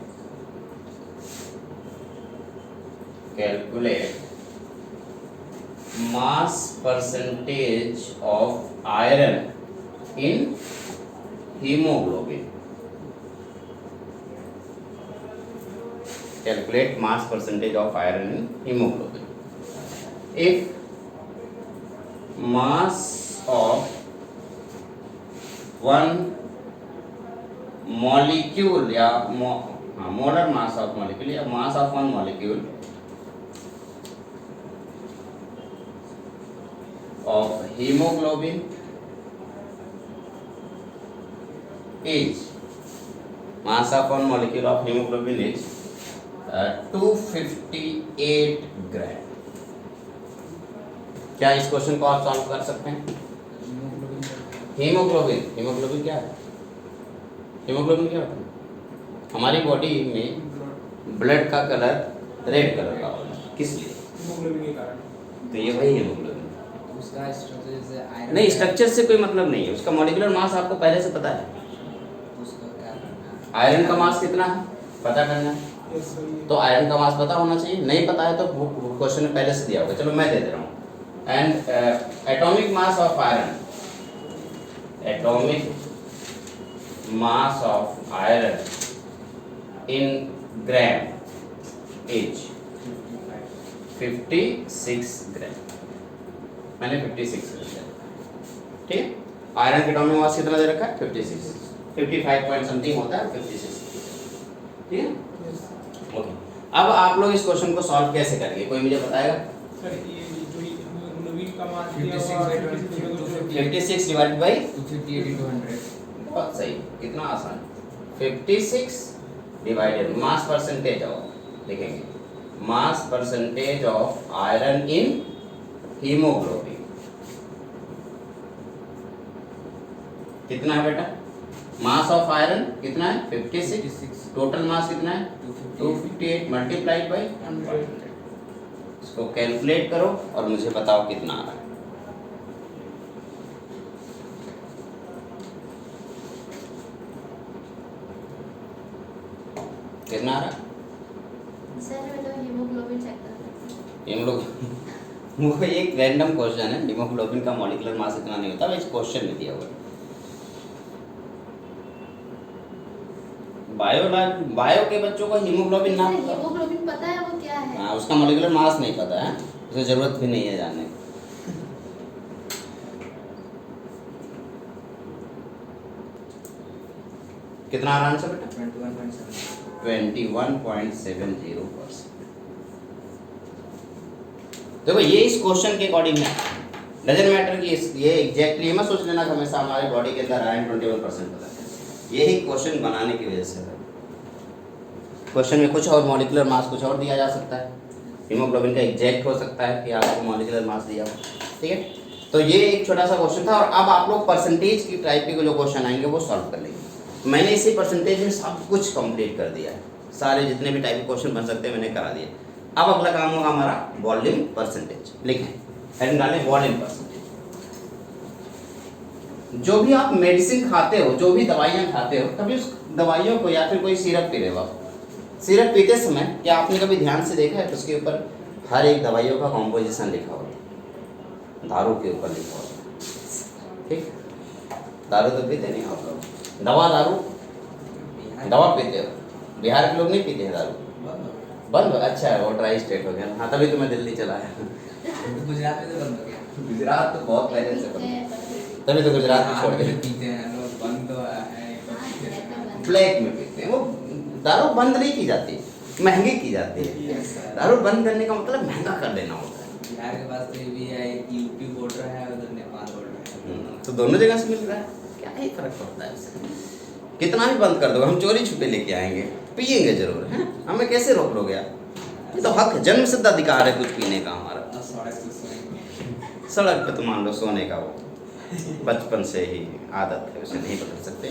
mass percentage of iron in haemoglobin. Calculate mass percentage of iron in hemoglobin. If mass of one molecule या molar mass of molecule या mass of one molecule of hemoglobin is, mass of one molecule of hemoglobin is 258 ग्राम। क्या इस question को आप solve कर सकते हैं? Haemoglobin क्या है? हीमोग्लोबिन क्या होता है? हमारी बॉडी में ब्लड का कलर रेड कलर का होता है, किस लिए? हीमोग्लोबिन के कारण। तो ये वही हीमोग्लोबिन, उसका स्ट्रक्चर से आयरन नहीं, स्ट्रक्चर से कोई मतलब नहीं है, उसका मॉलिक्यूलर मास आपको पहले से पता है। उसका क्या करना है? आयरन का मास कितना है पता करना है, तो आयरन का मास पता होना चाहिए। नहीं पता है तो क्वेश्चन में पहले से दिया होगा, चलो मैं दे दे रहा हूँ। And atomic mass of iron, atomic mass of iron in gram is 56 ग्राम। मैंने 56 लिखा, ठीक। आयरन का एटॉमिक मास कितना दे रखा है 56, 55 पॉइंट समथिंग होता है 56, ठीक है। ओके, अब आप लोग इस क्वेश्चन को सॉल्व कैसे करेंगे, कोई मुझे बताएगा? सर ये जो हीमोग्लोबिन का मान 56 डिवाइडेड बाय 258 × 100, बहुत सही, कितना आसान। 56 डिवाइडेड मास परसेंटेज ऑफ, लिखेंगे मास percentage of iron in haemoglobin कितना है बेटा? मास ऑफ आयरन कितना है 56, टोटल मास कितना है 258 मल्टीप्लाइड बाय 100। इसको कैलकुलेट करो और मुझे बताओ कितना आ रहा है। कितना आ रहा है? सर मैं तो हीमोग्लोबिन चेक कर रहा हीमोग्लोबिन वो एक रैंडम क्वेश्चन है, हीमोग्लोबिन का मॉलिक्यूलर मास इतना नहीं होता, इस क्वेश्चन में दिया हुआ है। बायो के बच्चों को हीमोग्लोबिन नाम इसे पता है? हीमोग्लोबिन पता है वो क्या है? हाँ, उसका मॉलिक्यूलर मास नहीं पता है, उसे जरूरत भी नहीं है जानने की। कितना आ रहा आंसर बेटा? 21.70%। देखो ये इस क्वेश्चन के अकॉर्डिंग है, डजंट मैटर कि ये एग्जैक्टली मत सोच लेना कि हमेशा हमारे बॉडी के अंदर आयरन 21% होता है। यही क्वेश्चन बनाने की वजह से है। क्वेश्चन में कुछ और मॉलिक्यूलर मास कुछ और दिया जा सकता है, हीमोग्लोबिन का एग्जैक्ट हो सकता है कि आपको मॉलिक्यूलर मास दिया हो, ठीक है। तो ये एक छोटा सा क्वेश्चन था, और अब आप लोग परसेंटेज की टाइप के जो क्वेश्चन आएंगे वो सॉल्व कर लेंगे। मैंने इसी परसेंटेज में सब कुछ कंप्लीट कर दिया है, सारे जितने भी टाइप के क्वेश्चन बन सकते हैं मैंने करा दिए। अब अगला काम होगा हमारा वॉल्यूम परसेंटेज। लिखें, हेडिंग डालें वॉल्यूम परसेंटेज। जो भी आप मेडिसिन खाते हो, जो भी दवाइयाँ खाते हो, कभी उस दवाइयों को या फिर कोई सिरप पी रहे हो, सिरप पीते समय क्या आपने कभी ध्यान से देखा है कि उसके ऊपर हर एक दवाइयों का कॉम्पोजिशन लिखा होता है, दारू के ऊपर लिखा होता है, ठीक। दारू तो पीते नहीं आप लोग, दवा पीते हो। बिहार के लोग नहीं पीते हैं दारू, बंद हो? अच्छा है, वो ड्राई स्टेट हो गया। हाँ, तभी तो मैं दिल्ली चला है। गुजरात में तो बंद हो गया। गुजरात तो बहुत पहले से बंद है, पीते तभी तो गुजरात में छोड़ छोड़ दिया। पीते हैं लोग, बंद तो है हैं। ब्लैक में पीते हैं। वो दारू बंद नहीं की जाती, महंगी की जाती है। दारू बंद करने का मतलब महंगा कर देना होता है। बिहार के पास तो ये भी है, यूपी बॉर्डर है, उधर नेपाल बॉर्डर है। तो दोनों जगह से मिल रहा है, क्या ही फर्क पड़ता है इससे। कितना भी बंद कर दो, हम चोरी छुपे लेके आएंगे, पियेंगे जरूर, है। हमें कैसे रोक लोगे आप? ये तो हक, जन्म सिद्ध अधिकार है कुछ पीने का हमारा। और सड़क पे सोएंगे। सड़क पे तो मान लो सोने का वो बचपन से ही आदत है, उसे नहीं बदल सकते।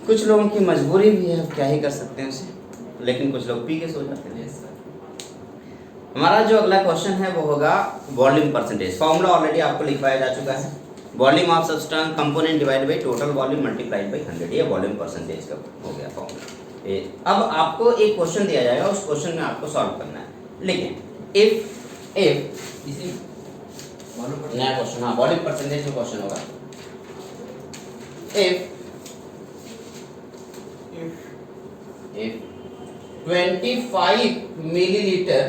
कुछ लोगों की मजबूरी भी है, अब क्या ही कर सकते हैं उसे, लेकिन कुछ लोग पी के सो जाते हैं। Yes, sir. हमारा जो अगला क्वेश्चन है वो होगा वॉल्यूम परसेंटेज। फॉर्मूला ऑलरेडी आपको लिखवाया जा चुका है, volume of substance component divide by total volume multiplied by 100। ये वॉल्यूम परसेंटेज का हो गया फॉर्मूला। अब आपको एक क्वेश्चन दिया जाएगा, उस क्वेश्चन में आपको सॉल्व करना है। लेकिन इफ इसी वॉल्यूम पर नया क्वेश्चन, हाँ वॉल्यूम परसेंटेज का क्वेश्चन होगा। if 25 milliliter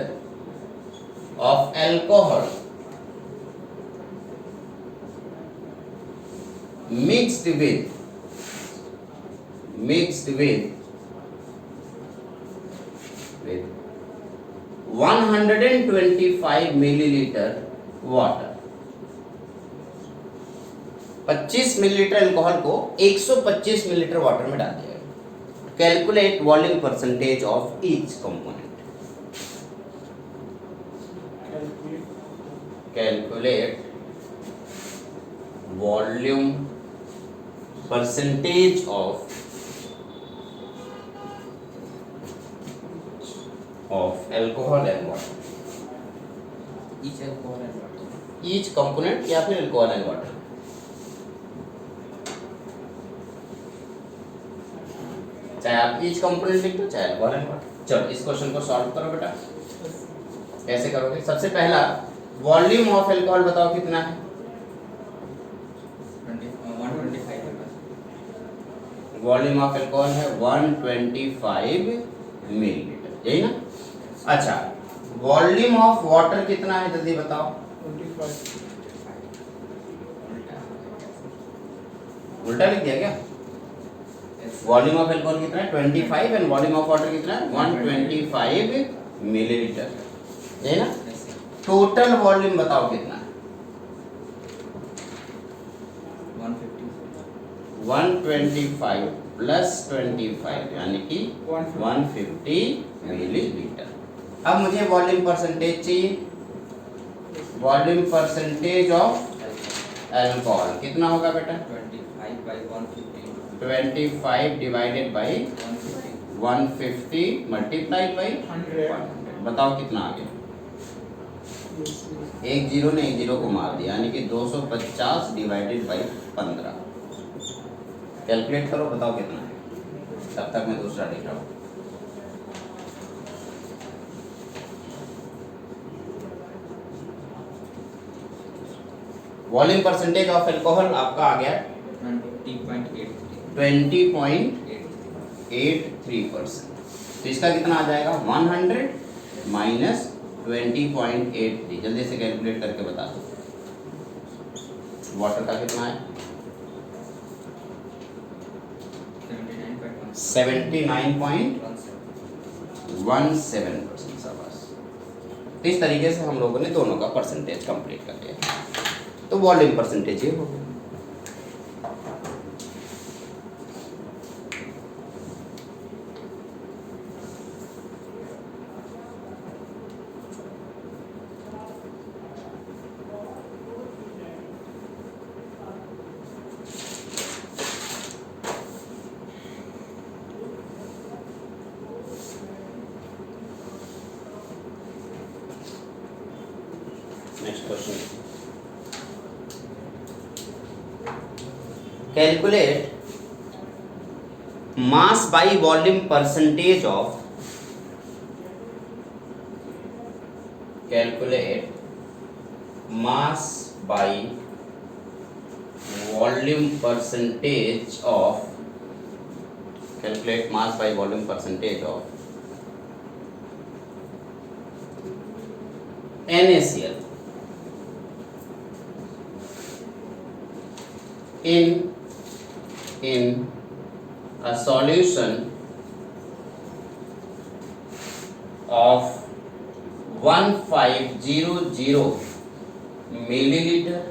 of alcohol mixed with 125 milliliter water, 25 millilitre alcohol को 125 मिलीलीटर वाटर में डाल दिया। Calculate volume percentage of each component. Calculate volume percentage of alcohol and water. each alcohol and water. Each component या फिर alcohol and water. चाहे आप each component लिख दो, चाहे अल्कोहल एंड वाटर। चलो इस क्वेश्चन को सॉल्व करो बेटा। कैसे करोगे? सबसे पहला वॉल्यूम ऑफ अल्कोहल बताओ कितना है? 125 है। वॉल्यूम ऑफ अल्कोहल है 125 मिलीलीटर, यही ना? अच्छा, वॉल्यूम ऑफ वाटर कितना है जल्दी बताओ। 25। उल्टा लिख दिया क्या? वॉल्यूम ऑफ अल्कोहल कितना है 25 एंड वॉल्यूम ऑफ वाटर कितना है 125 मिलीलीटर, यही ना? टोटल वॉल्यूम बताओ कितना है? 125 प्लस 25 यानी कि 150 मिलीलीटर। अब मुझे वॉल्यूम परसेंटेज चाहिए। वॉल्यूम परसेंटेज ऑफ अल्कोहल कितना होगा बेटा? 25 by 150 25 divided by 150 multiplied by 100। बताओ कितना आ गया? एक जीरो ने एक जीरो को मार दिया, यानी कि 250 डिवाइडेड बाई 15। कैलकुलेट करो, बताओ कितना है। तब तक मैं दूसरा लिख रहा हूँ। वॉल्यूम परसेंटेज ऑफ अल्कोहल आपका आ गया 20.83 20.83। तो इसका कितना आ जाएगा 100 माइनस 20.83। जल्दी से कैलकुलेट करके बता दो वाटर का कितना है 79.17%। शाबाश। तो इस तरीके से हम लोगों ने दोनों का परसेंटेज कंप्लीट कर लिया। तो वॉल्यूम परसेंटेज ये हो गया। Next question. Calculate mass by volume percentage of. Calculate mass by volume percentage of. Calculate mass by volume percentage of NaCl in a solution of 1500 milliliter.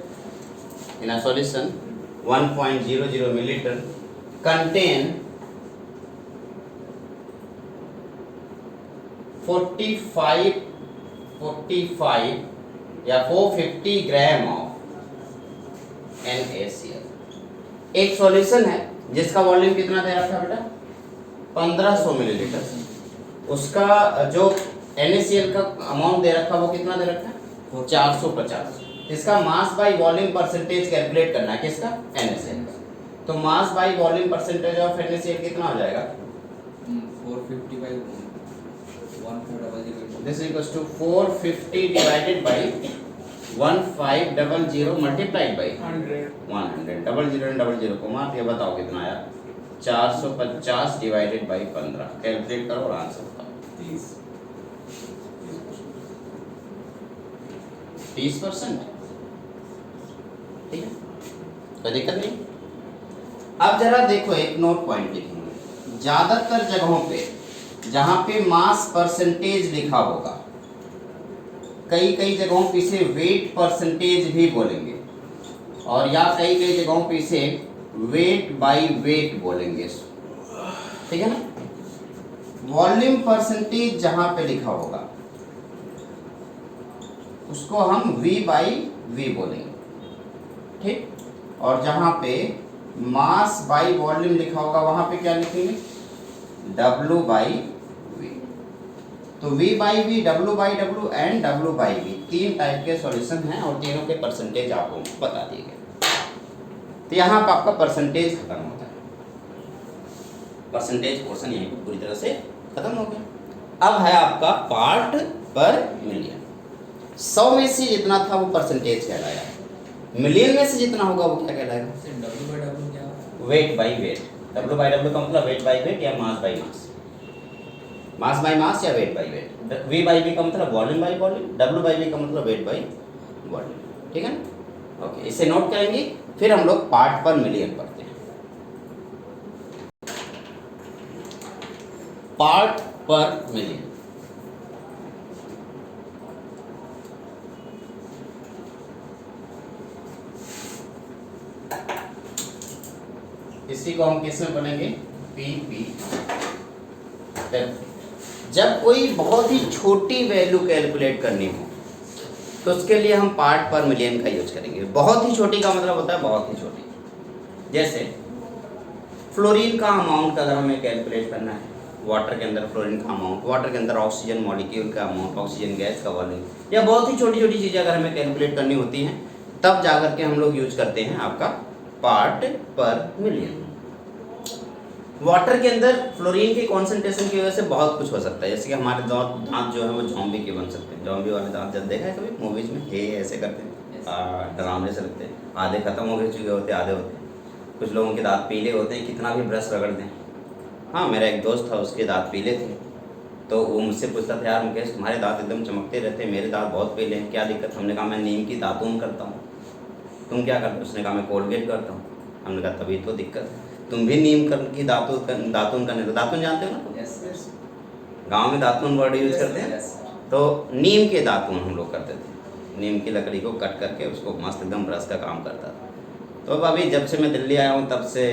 In a solution 1.00 milliliter contain 45 या 450 gram of NaCl। एक solution है जिसका volume कितना दे रखा है बेटा 1500 millilitre. उसका जो NaCl का अमाउंट दे रखा है वो कितना दे रखा है 450। इसका mass by volume percentage calculate करना है किसका NaCl का। तो mass by volume percentage of NaCl कितना हो जाएगा 450 by 1500। This is equals to 450 divided by 1500 multiplied by 100 100। 00 को मार दिया। बताओ कितना आया 450 डिवाइडेड बाई 15। कैलकुलेट करो और आंसर बताओ 30%। ठीक है कोई दिक्कत नहीं। अब जरा देखो एक नोट पॉइंट लिखेंगे। ज्यादातर जगहों पे जहां पे मास परसेंटेज लिखा होगा कई जगहों पे इसे वेट परसेंटेज भी बोलेंगे और या कई जगहों पे इसे वेट बाय वेट बोलेंगे। ठीक है ना। वॉल्यूम परसेंटेज जहां पे लिखा होगा उसको हम V बाई V बोलेंगे। ठीक। और जहां पे मास बाई वॉल्यूम लिखा होगा वहां पे क्या लिखेंगे W बाई V। तो V by V, W by W and W by V 3 type के सॉल्यूशन हैं और तीनों के परसेंटेज आपको बता दिए गए। तो यहाँ पर आपका परसेंटेज खत्म होता है। परसेंटेज पोर्शन यहीं पर पूरी तरह से खत्म हो गया। अब है आपका पार्ट पर मिलियन। 100 में से जितना था वो परसेंटेज कहलाया, मिलियन में से जितना होगा वो क्या कहलाएगा W/W क्या weight by wait. W by W का मतलब वेट बाई वेट या mass by mass, mass by mass या weight by wait. V by V का मतलब volume by volume, W by V का मतलब वेट बाई वॉल्यूम। ठीक है ना। ओके इसे नोट करेंगे फिर हम लोग पार्ट पर मिलियन पढ़ते हैं। पार्ट पर मिलियन। इसी को हम किस में बनेंगे PP। जब कोई बहुत ही छोटी वैल्यू कैलकुलेट करनी हो तो उसके लिए हम पार्ट पर मिलियन का यूज करेंगे। बहुत ही छोटी का मतलब होता है बहुत ही छोटी। जैसे फ्लोरीन का अमाउंट अगर हमें कैलकुलेट करना है, वाटर के अंदर फ्लोरीन का अमाउंट, वाटर के अंदर ऑक्सीजन मॉलिक्यूल का अमाउंट, ऑक्सीजन गैस का वॉल्यूम, या बहुत ही छोटी छोटी चीज़ें अगर हमें कैलकुलेट करनी होती हैं तब जाकर के हम लोग यूज करते हैं आपका पार्ट पर मिलियन। वाटर के अंदर फ्लोरीन के कॉन्सेंट्रेशन की वजह से बहुत कुछ हो सकता है। जैसे कि हमारे दांत जो है वो झोंबी के बन सकते हैं। झोंबी वाले दांत जब देखा है कभी मूवीज में, हे ऐसे करते हैं, डरावने से लगते हैं, आधे खत्म हो गए चुके होते आधे होते हैं। कुछ लोगों के दांत पीले होते हैं, कितना भी ब्रश रगड़ दें हाँ, मेरा एक दोस्त था, उसके दांत पीले थे, तो वो मुझसे पूछता था, यार मुकेश तुम्हारे दांत एकदम चमकते रहते हैं, मेरे दांत बहुत पीले हैं, क्या दिक्कत? हमने कहा मैं नीम की दातून करता हूँ। तुम क्या करते हो? उसने कहा मैं कोलगेट करता हूँ। हमने कहा तभी तो दिक्कत है, तुम भी नीम की दातून करने दो। दातून जानते हो ना? यस यस गाँव में दातून वर्ड यूज करते हैं। यस। तो नीम के दातून हम लोग करते थे, नीम की लकड़ी को कट करके उसको मस्त एकदम ब्रश का काम करता था। तो अब अभी जब से मैं दिल्ली आया हूँ तब से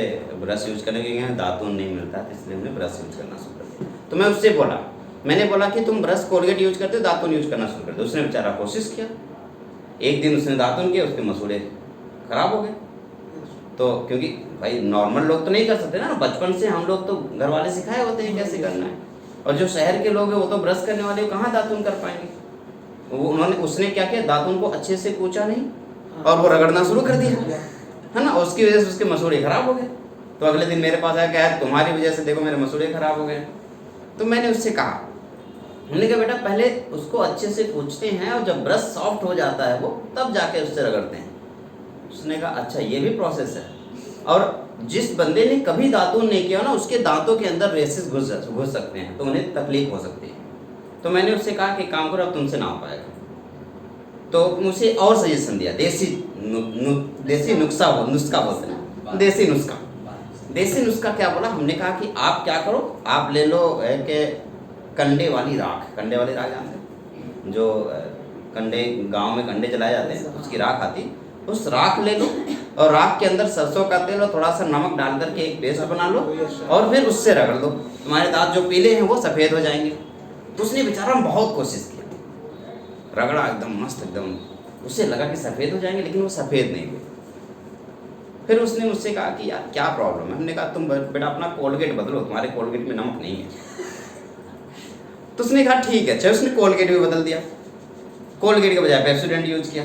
ब्रश यूज करने के लिए दातून नहीं मिलता, तो इसलिए हमने ब्रश यूज करना शुरू कर दिया। तो मैं उससे बोला, मैंने बोला कि तुम ब्रश कोलगेट यूज करते हो, दातून यूज करना शुरू कर दो। उसने बेचारा कोशिश किया, एक दिन उसने दातून किया, उसके मसूड़े खराब हो गए। तो क्योंकि भाई नॉर्मल लोग तो नहीं कर सकते ना, बचपन से हम लोग तो घर वाले सिखाए होते हैं कैसे करना है, और जो शहर के लोग हैं वो तो ब्रश करने वाले, वो कहाँ दातून कर पाएंगे। उसने क्या किया, दातून को अच्छे से कूचा नहीं और वो रगड़ना शुरू कर दिया, है ना, उसकी वजह से उसके मसूड़े खराब हो गए। तो अगले दिन मेरे पास आया, कहा यार तुम्हारी वजह से देखो मेरे मसूड़े खराब हो गए। तो मैंने उससे कहा, हमने कहा बेटा पहले उसको अच्छे से कूचते हैं और जब ब्रश सॉफ्ट हो जाता है वो तब जाके उससे रगड़ते हैं। उसने कहा अच्छा ये भी प्रोसेस है। और जिस बंदे ने कभी दातून नहीं किया ना, उसके दांतों के अंदर रेसेस घुस सकते हैं, तो उन्हें तकलीफ हो सकती है। तो मैंने उससे कहा कि काम करो, अब तुमसे ना हो पाएगा। तो मुझे और सजेशन दिया, देसी नुस्खा बोलते हैं, देसी नुस्खा क्या बोला, हमने कहा कि आप क्या करो, आप ले लो एक कंडे वाली राख जानते हैं, जो कंडे गांव में कंडे जलाए जाते हैं, उसकी राख आती, उस राख ले लो और राख के अंदर सरसों का तेल और थोड़ा सा नमक डाल करके एक पेस्ट बना लो और फिर उससे रगड़ दो, तुम्हारे दांत जो पीले हैं वो सफ़ेद हो जाएंगे। तो उसने बेचारा बहुत कोशिश किया, रगड़ा एकदम मस्त, एकदम उसे लगा कि सफ़ेद हो जाएंगे, लेकिन वो सफ़ेद नहीं हुए। फिर उसने मुझसे कहा कि यार क्या प्रॉब्लम है। हमने कहा तुम बेटा अपना कोलगेट बदलो, तुम्हारे कोलगेट में नमक नहीं है। तो उसने कहा ठीक है। अच्छा, उसने कोलगेट भी बदल दिया, कोलगेट के बजाय पेप्सोडेंट यूज किया,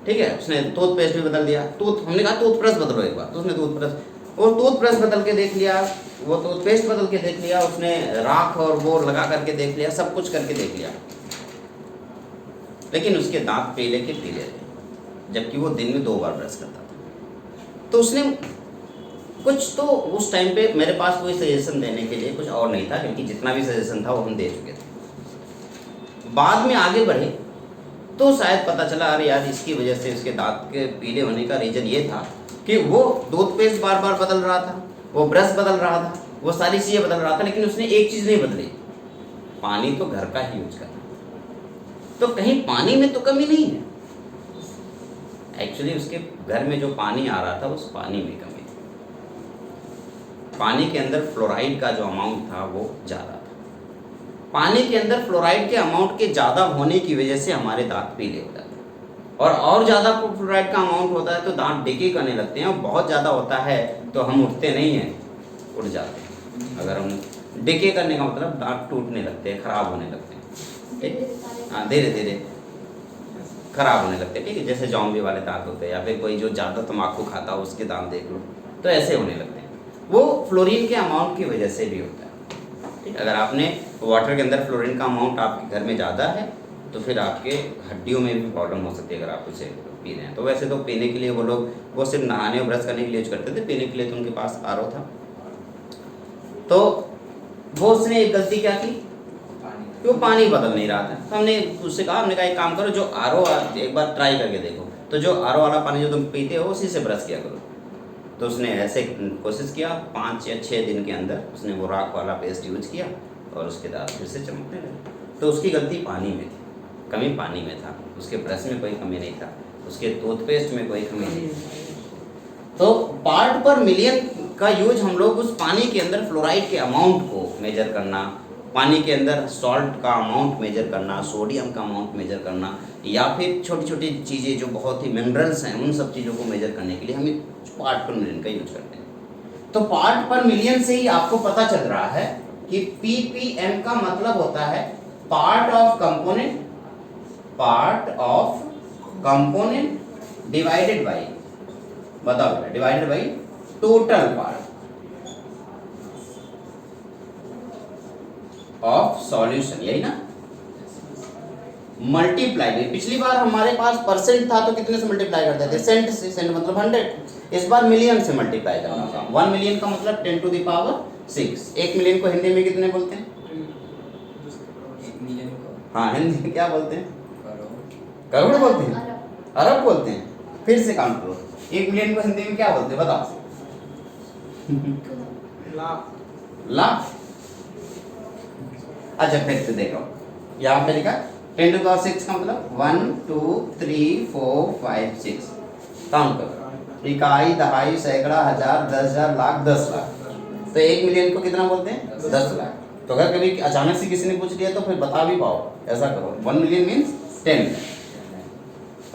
ठीक है। उसने टूथपेस्ट भी बदल दिया, हमने कहा टूथब्रश बदलो एक बार, तो उसने टूथब्रश बदल के देख लिया, वो टूथपेस्ट बदल के देख लिया, उसने राख और वो लगा करके देख लिया, सब कुछ करके देख लिया, लेकिन उसके दांत पीले के पीले थे, जबकि वो दिन में 2 बार ब्रश करता था। तो उसने कुछ तो उस टाइम पे मेरे पास कोई सजेशन देने के लिए कुछ और नहीं था, क्योंकि जितना भी सजेशन था वो हम दे चुके थे। बाद में आगे बढ़े तो शायद पता चला अरे यार इसकी वजह से उसके दांत के पीले होने का रीज़न ये था कि वो टूथपेस्ट बार बार बदल रहा था, वो ब्रश बदल रहा था, वो सारी चीज़ें बदल रहा था, लेकिन उसने एक चीज़ नहीं बदली, पानी तो घर का ही यूज करना। तो कहीं पानी में तो कमी नहीं है, एक्चुअली उसके घर में जो पानी आ रहा था उस पानी में कमी थी। पानी के अंदर फ्लोराइड का जो अमाउंट था वो ज़्यादा था। पानी के अंदर फ्लोराइड के अमाउंट के ज़्यादा होने की वजह से हमारे दांत पीले हो जाते हैं, और ज़्यादा फ्लोराइड का अमाउंट होता है तो दांत डिके करने लगते हैं, और बहुत ज़्यादा होता है तो हम उठते नहीं हैं, उठ जाते हैं। अगर हम डिके करने का मतलब दांत टूटने लगते हैं, ख़राब होने लगते हैं, ठीक, हाँ, धीरे धीरे खराब होने लगते हैं, ठीक है। जैसे जॉम्बी वाले दांत होते हैं, या फिर कोई जो ज़्यादा तम्बाकू खाता हो उसके दांत देख लो, तो ऐसे होने लगते हैं। वो फ्लोरीन के अमाउंट की वजह से भी होता है, ठीक। अगर आपने वाटर के अंदर फ्लोरीन का अमाउंट आपके घर में ज़्यादा है तो फिर आपके हड्डियों में भी प्रॉब्लम हो सकती है अगर आप उसे पी रहे हैं। तो वैसे तो पीने के लिए वो लोग वो सिर्फ नहाने और ब्रश करने के लिए यूज करते थे, पीने के लिए तो उनके पास आरओ था। तो वो उसने एक गलती क्या की कि वो पानी बदल नहीं रहा था। तो हमने उससे कहा, हमने कहा एक काम करो, जो आरओ एक बार ट्राई करके देखो, तो जो आरओ वाला पानी जो तुम पीते हो उसी से ब्रश किया करो। तो उसने ऐसे कोशिश किया, 5 या 6 दिन के अंदर उसने वो राख वाला पेस्ट यूज किया और उसके दांत फिर से चमकने लगे। तो उसकी गलती पानी में थी, कमी पानी में था, उसके ब्रश में कोई कमी नहीं था, उसके टूथपेस्ट में कोई कमी नहीं थी। तो पार्ट पर मिलियन का यूज हम लोग उस पानी के अंदर फ्लोराइड के अमाउंट को मेजर करना, पानी के अंदर सॉल्ट का अमाउंट मेजर करना, सोडियम का अमाउंट मेजर करना, या फिर छोटी छोटी चीज़ें जो बहुत ही मिनरल्स हैं उन सब चीज़ों को मेजर करने के लिए हम पार्ट पर मिलियन का यूज करते हैं। तो पार्ट पर मिलियन से ही आपको पता चल रहा है कि ppm का मतलब होता है part of component divided by, बताओ, divided by total part of solution, यही ना, मल्टीप्लाई। पिछली बार हमारे पास परसेंट था तो कितने से मल्टीप्लाई करते थे, सेंट से, सेंट मतलब 100। इस बार मिलियन से मल्टीप्लाई करना होगा। 1 मिलियन का मतलब 10 टू द पावर 6। 1 मिलियन को हिंदी में कितने बोलते हैं? 1 मिलियन को हाँ, हिंदी में क्या बोलते हैं? करोड़। करोड़ बोलते हैं? अरब। अरब बोलते हैं? फिर से काउंट करो। 1 मिलियन को हिंदी में क्या बोलते हैं बताओ? लाख। लाख। अच्छा फिर से देखो, यहाँ पे लिखा 10 टू पावर 6 का मतलब 1 2 3 4 5 6। काउंट करो, इकाई, दहाई, सैकड़ा, हजार, 10,000, लाख, 10 लाख। तो 1 मिलियन को कितना बोलते हैं? 10 लाख। तो अगर कभी अचानक से किसी ने पूछ लिया तो फिर बता भी पाओ। ऐसा करो, 1 मिलियन मीन्स 10।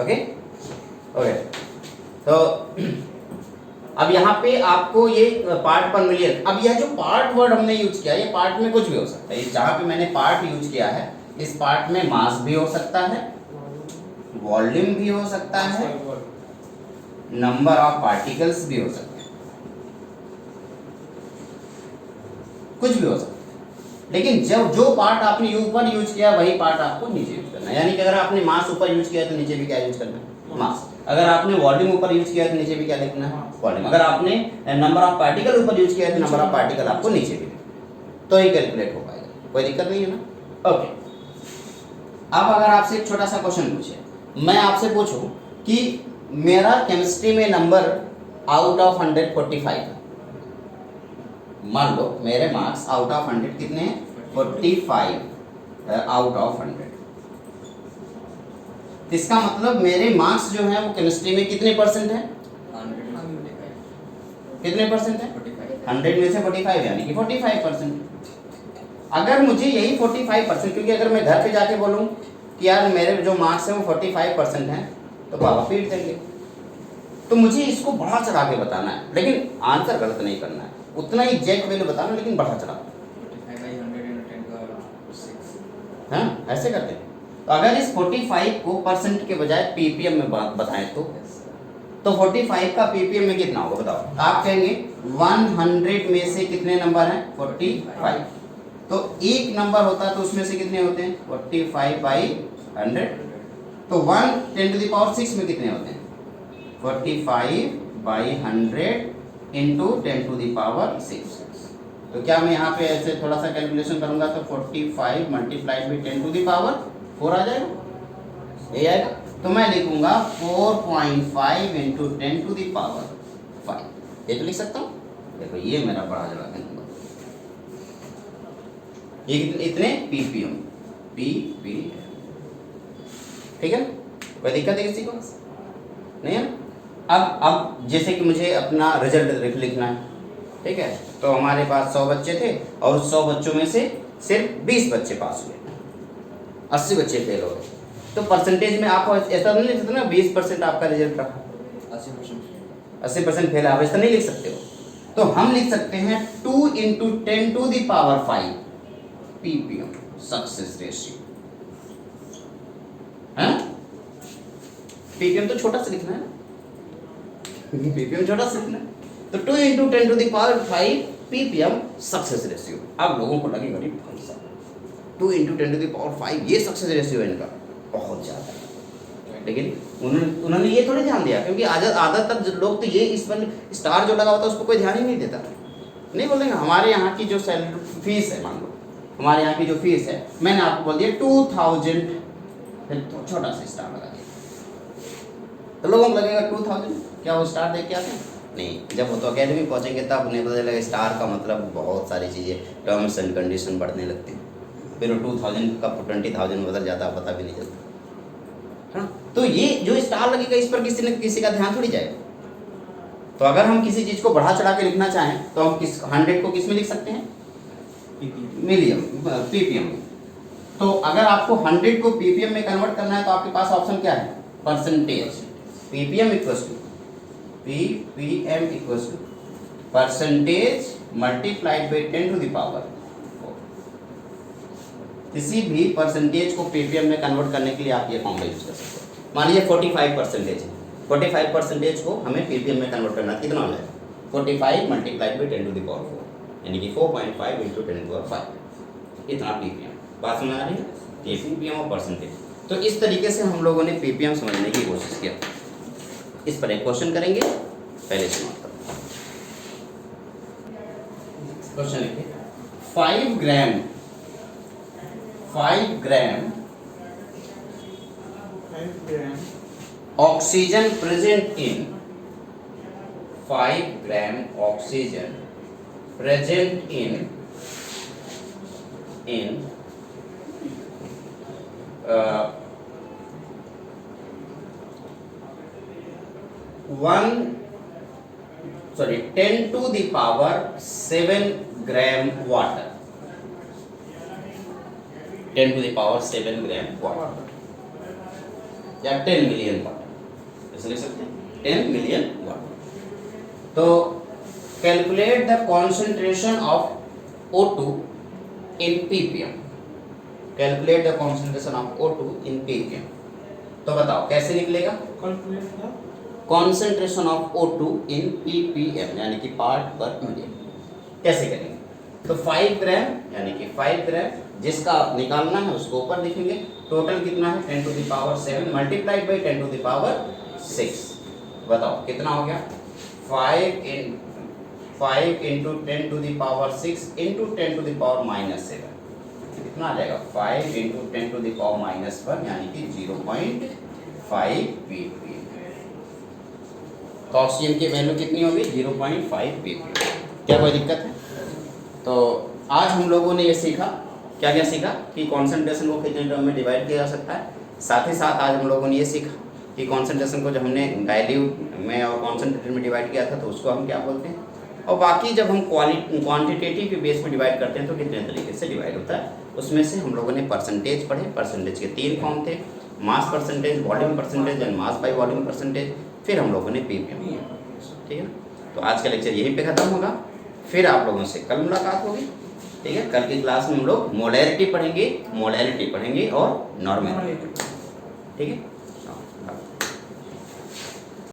Okay okay. तो अब यहाँ पे आपको ये पार्ट पर मिलियन, अब यह जो पार्ट वर्ड हमने यूज किया, ये पार्ट में कुछ भी हो सकता है। जहाँ पे मैंने पार्ट यूज किया है, इस पार्ट में मास भी हो सकता है, वॉल्यूम भी हो सकता है, नंबर ऑफ पार्टिकल्स भी हो सकते हैं, कुछ भी हो सकता है। लेकिन जब जो पार्ट आपने ऊपर यूज किया वही पार्ट आपको नीचे यूज करना है। यानी कि अगर आपने मास ऊपर यूज किया तो नीचे भी क्या यूज करना है? मास। अगर आपने वॉल्यूम ऊपर यूज किया तो नीचे भी क्या लिखना है? वॉल्यूम। अगर आपने नंबर ऑफ पार्टिकल ऊपर यूज किया तो नंबर ऑफ पार्टिकल आपको नीचे भी लिखना, तो ही कैलकुलेट हो पाएगा। कोई दिक्कत नहीं है ना? ओके। अब अगर आपसे एक छोटा सा क्वेश्चन पूछे, मैं आपसे पूछूं कि मेरा केमिस्ट्री में नंबर आउट ऑफ 100 45 है। मान लो मेरे मार्क्स आउट ऑफ 100 कितने हैं? 45 आउट ऑफ 100। इसका मतलब मेरे मार्क्स जो हैं वो केमिस्ट्री में कितने परसेंट हैं? 100 कितने परसेंट है? 45। 100 में से 45 यानी कि 45%। अगर मुझे यही 45%, क्योंकि अगर मैं घर पे जाके बोलूं कि यार मेरे जो मार्क्स हैं वो 45% हैं, तो पापा पीट देंगे। तो मुझे इसको बढ़ा चढ़ा के बताना है, लेकिन आंसर गलत नहीं करना है, उतना ही एग्जैक्ट वैल्यू बताना, लेकिन बढ़ा चढ़ा। 45/110 हाँ, ऐसे करते हैं। तो अगर इस 45 को परसेंट के बजाय पीपीएम में बताएं तो 45 का पीपीएम में कितना होगा बताओ? आप कहेंगे 100 में से कितने नंबर हैं? 45। तो एक नंबर होता है तो उसमें से कितने होते हैं? 45/100। तो 1 10 टू द पावर 6 में कितने होते हैं? 45/100 इंटू 10 टू द पावर 6। तो क्या मैं यहाँ पे ऐसे थोड़ा सा कैलकुलेशन करूंगा तो 45 multiplied by 10 to the power 4 आ जाएगा, ये आएगा। तो मैं लिखूंगा 4.5 इंटू 10 टू द पावर 5। ये तो लिख सकता हूँ। देखो ये मेरा बड़ा जगह है नंबर, ये इतने पीपीएम। ठीक है, कोई दिक्कत है किसी को? नहीं है। अब जैसे कि मुझे अपना रिजल्ट लिखना है, ठीक है, तो हमारे पास 100 बच्चे थे और उस 100 बच्चों में से सिर्फ 20 बच्चे पास हुए, 80 बच्चे फेल हो गए। तो परसेंटेज में आप ऐसा नहीं लिख सकते ना 20% आपका रिजल्ट रहा, 80% फेल है, आप ऐसा नहीं लिख सकते हो। तो हम लिख सकते हैं 2 into 10 to the power 5 PPM success ratio है। पीपीएम तो छोटा सा लिखना है, पीपीएम छोटा सा लिखना है। तो 2 into 10 to the power 5 PPM success ratio. अब लोगों को लगेगा नहीं भाई साहब 2 इंटू 10 टू द पावर 5 ये सक्सेस रेशियो है इनका, बहुत ज़्यादा है। लेकिन उन्होंने ये थोड़ी ध्यान दिया, क्योंकि ज़्यादातर लोग तो ये इस पर स्टार जो लगा होता है उसको कोई ध्यान ही नहीं देता। नहीं बोलेंगे हमारे यहाँ की जो सैलरी फीस है, मान लो हमारे यहाँ की जो फीस है, मैंने आपको बोल दिया 2000, फिर तो छोटा सा स्टार लगा दिया, तो लोगों को लगेगा 2000, क्या वो स्टार देख के आते हैं? नहीं, जब वो तो अकेडमी पहुँचेंगे तब उन्हें पता चलेगा स्टार का मतलब बहुत सारी चीज़ें, टर्म्स एंड कंडीशन बढ़ने लगती हैं, फिर वो 2000 का 20,000 में बदल जाता है, पता भी नहीं चलता। हाँ, तो ये जो स्टार लगेगा इस पर किसी का ध्यान थोड़ी जाएगा। तो अगर हम किसी चीज़ को बढ़ा चढ़ा के लिखना चाहें तो हम 100 को किस में लिख सकते हैं? मिलियन, पीपीएम में। तो अगर आपको 100 को पीपीएम में कन्वर्ट करना है तो आपके पास ऑप्शन क्या है? Percentage. PPM equals to percentage multiplied by 10 to the power 4। किसी भी परसेंटेज को पीपीएम में कन्वर्ट करने के लिए आप ये फॉर्मूला यूज कर सकते हो। मान लीजिए 45% है, 45% को हमें पीपीएम में कन्वर्ट करना, कितना हो जाएगा? 45 multiplied by 10 to the power 4, यानी कि 4.5 इंटू 10 टू द पावर 5, इतना पीपीएम। बात समझ आ रही है? ये पीपीएम और परसेंटेज। तो इस तरीके से हम लोगों ने पीपीएम समझने की कोशिश किया। इस पर एक क्वेश्चन करेंगे, पहले समाप्त करें। क्वेश्चन लिखिए 5 ग्राम 5 gram oxygen present in 5 gram oxygen present in 10 to the power 7 gram water. 10 to the power 7 gram water या 10 मिलियन वाटर ऐसे लिख सकते हैं 10 मिलियन वाटर। तो calculate the concentration of O2 in ppm। Calculate the concentration of O2 in ppm। तो बताओ कैसे निकलेगा? Calculate the concentration of O2 in ppm यानी कि पार्ट पर मिलियन। कैसे करेंगे? तो 5 ग्राम यानी कि 5 ग्राम जिसका आप निकालना है उसको ऊपर लिखेंगे। टोटल कितना है 10 to the power 7 multiplied by 10 to the power 6। बताओ कितना हो गया? 5 into 10 to the power 6 into 10 to the power -7 कितना आ जाएगा? 5 इंटू 10 टू द पावर -1 यानी कि 0.5 ppm। तो ऑक्सीजन की वैल्यू कितनी होगी? 0.5 ppm। क्या कोई दिक्कत है? तो आज हम लोगों ने ये सीखा, क्या क्या सीखा कि कॉन्सेंट्रेशन को कितने टर्म में डिवाइड किया जा सकता है। साथ ही साथ आज हम लोगों ने ये सीखा कि कॉन्सेंट्रेशन को जब हमने डाइल्यूट में और कॉन्सेंट्रेटेड में डिवाइड किया था तो उसको हम क्या बोलते हैं, और बाकी जब हम क्वांटिटेटिव के बेस पे डिवाइड करते हैं तो कितने तरीके से डिवाइड होता है। उसमें से हम लोगों ने परसेंटेज पढ़े। परसेंटेज के 3 फॉर्म थे, mass percentage, volume percentage and mass by volume percentage. फिर हम लोगों ने ppm। ठीक है, तो आज का लेक्चर यहीं पे ख़त्म होगा। फिर आप लोगों से कल मुलाकात होगी। ठीक है, कल की क्लास में हम लोग मोलैरिटी पढ़ेंगे और नॉर्मल। ठीक है।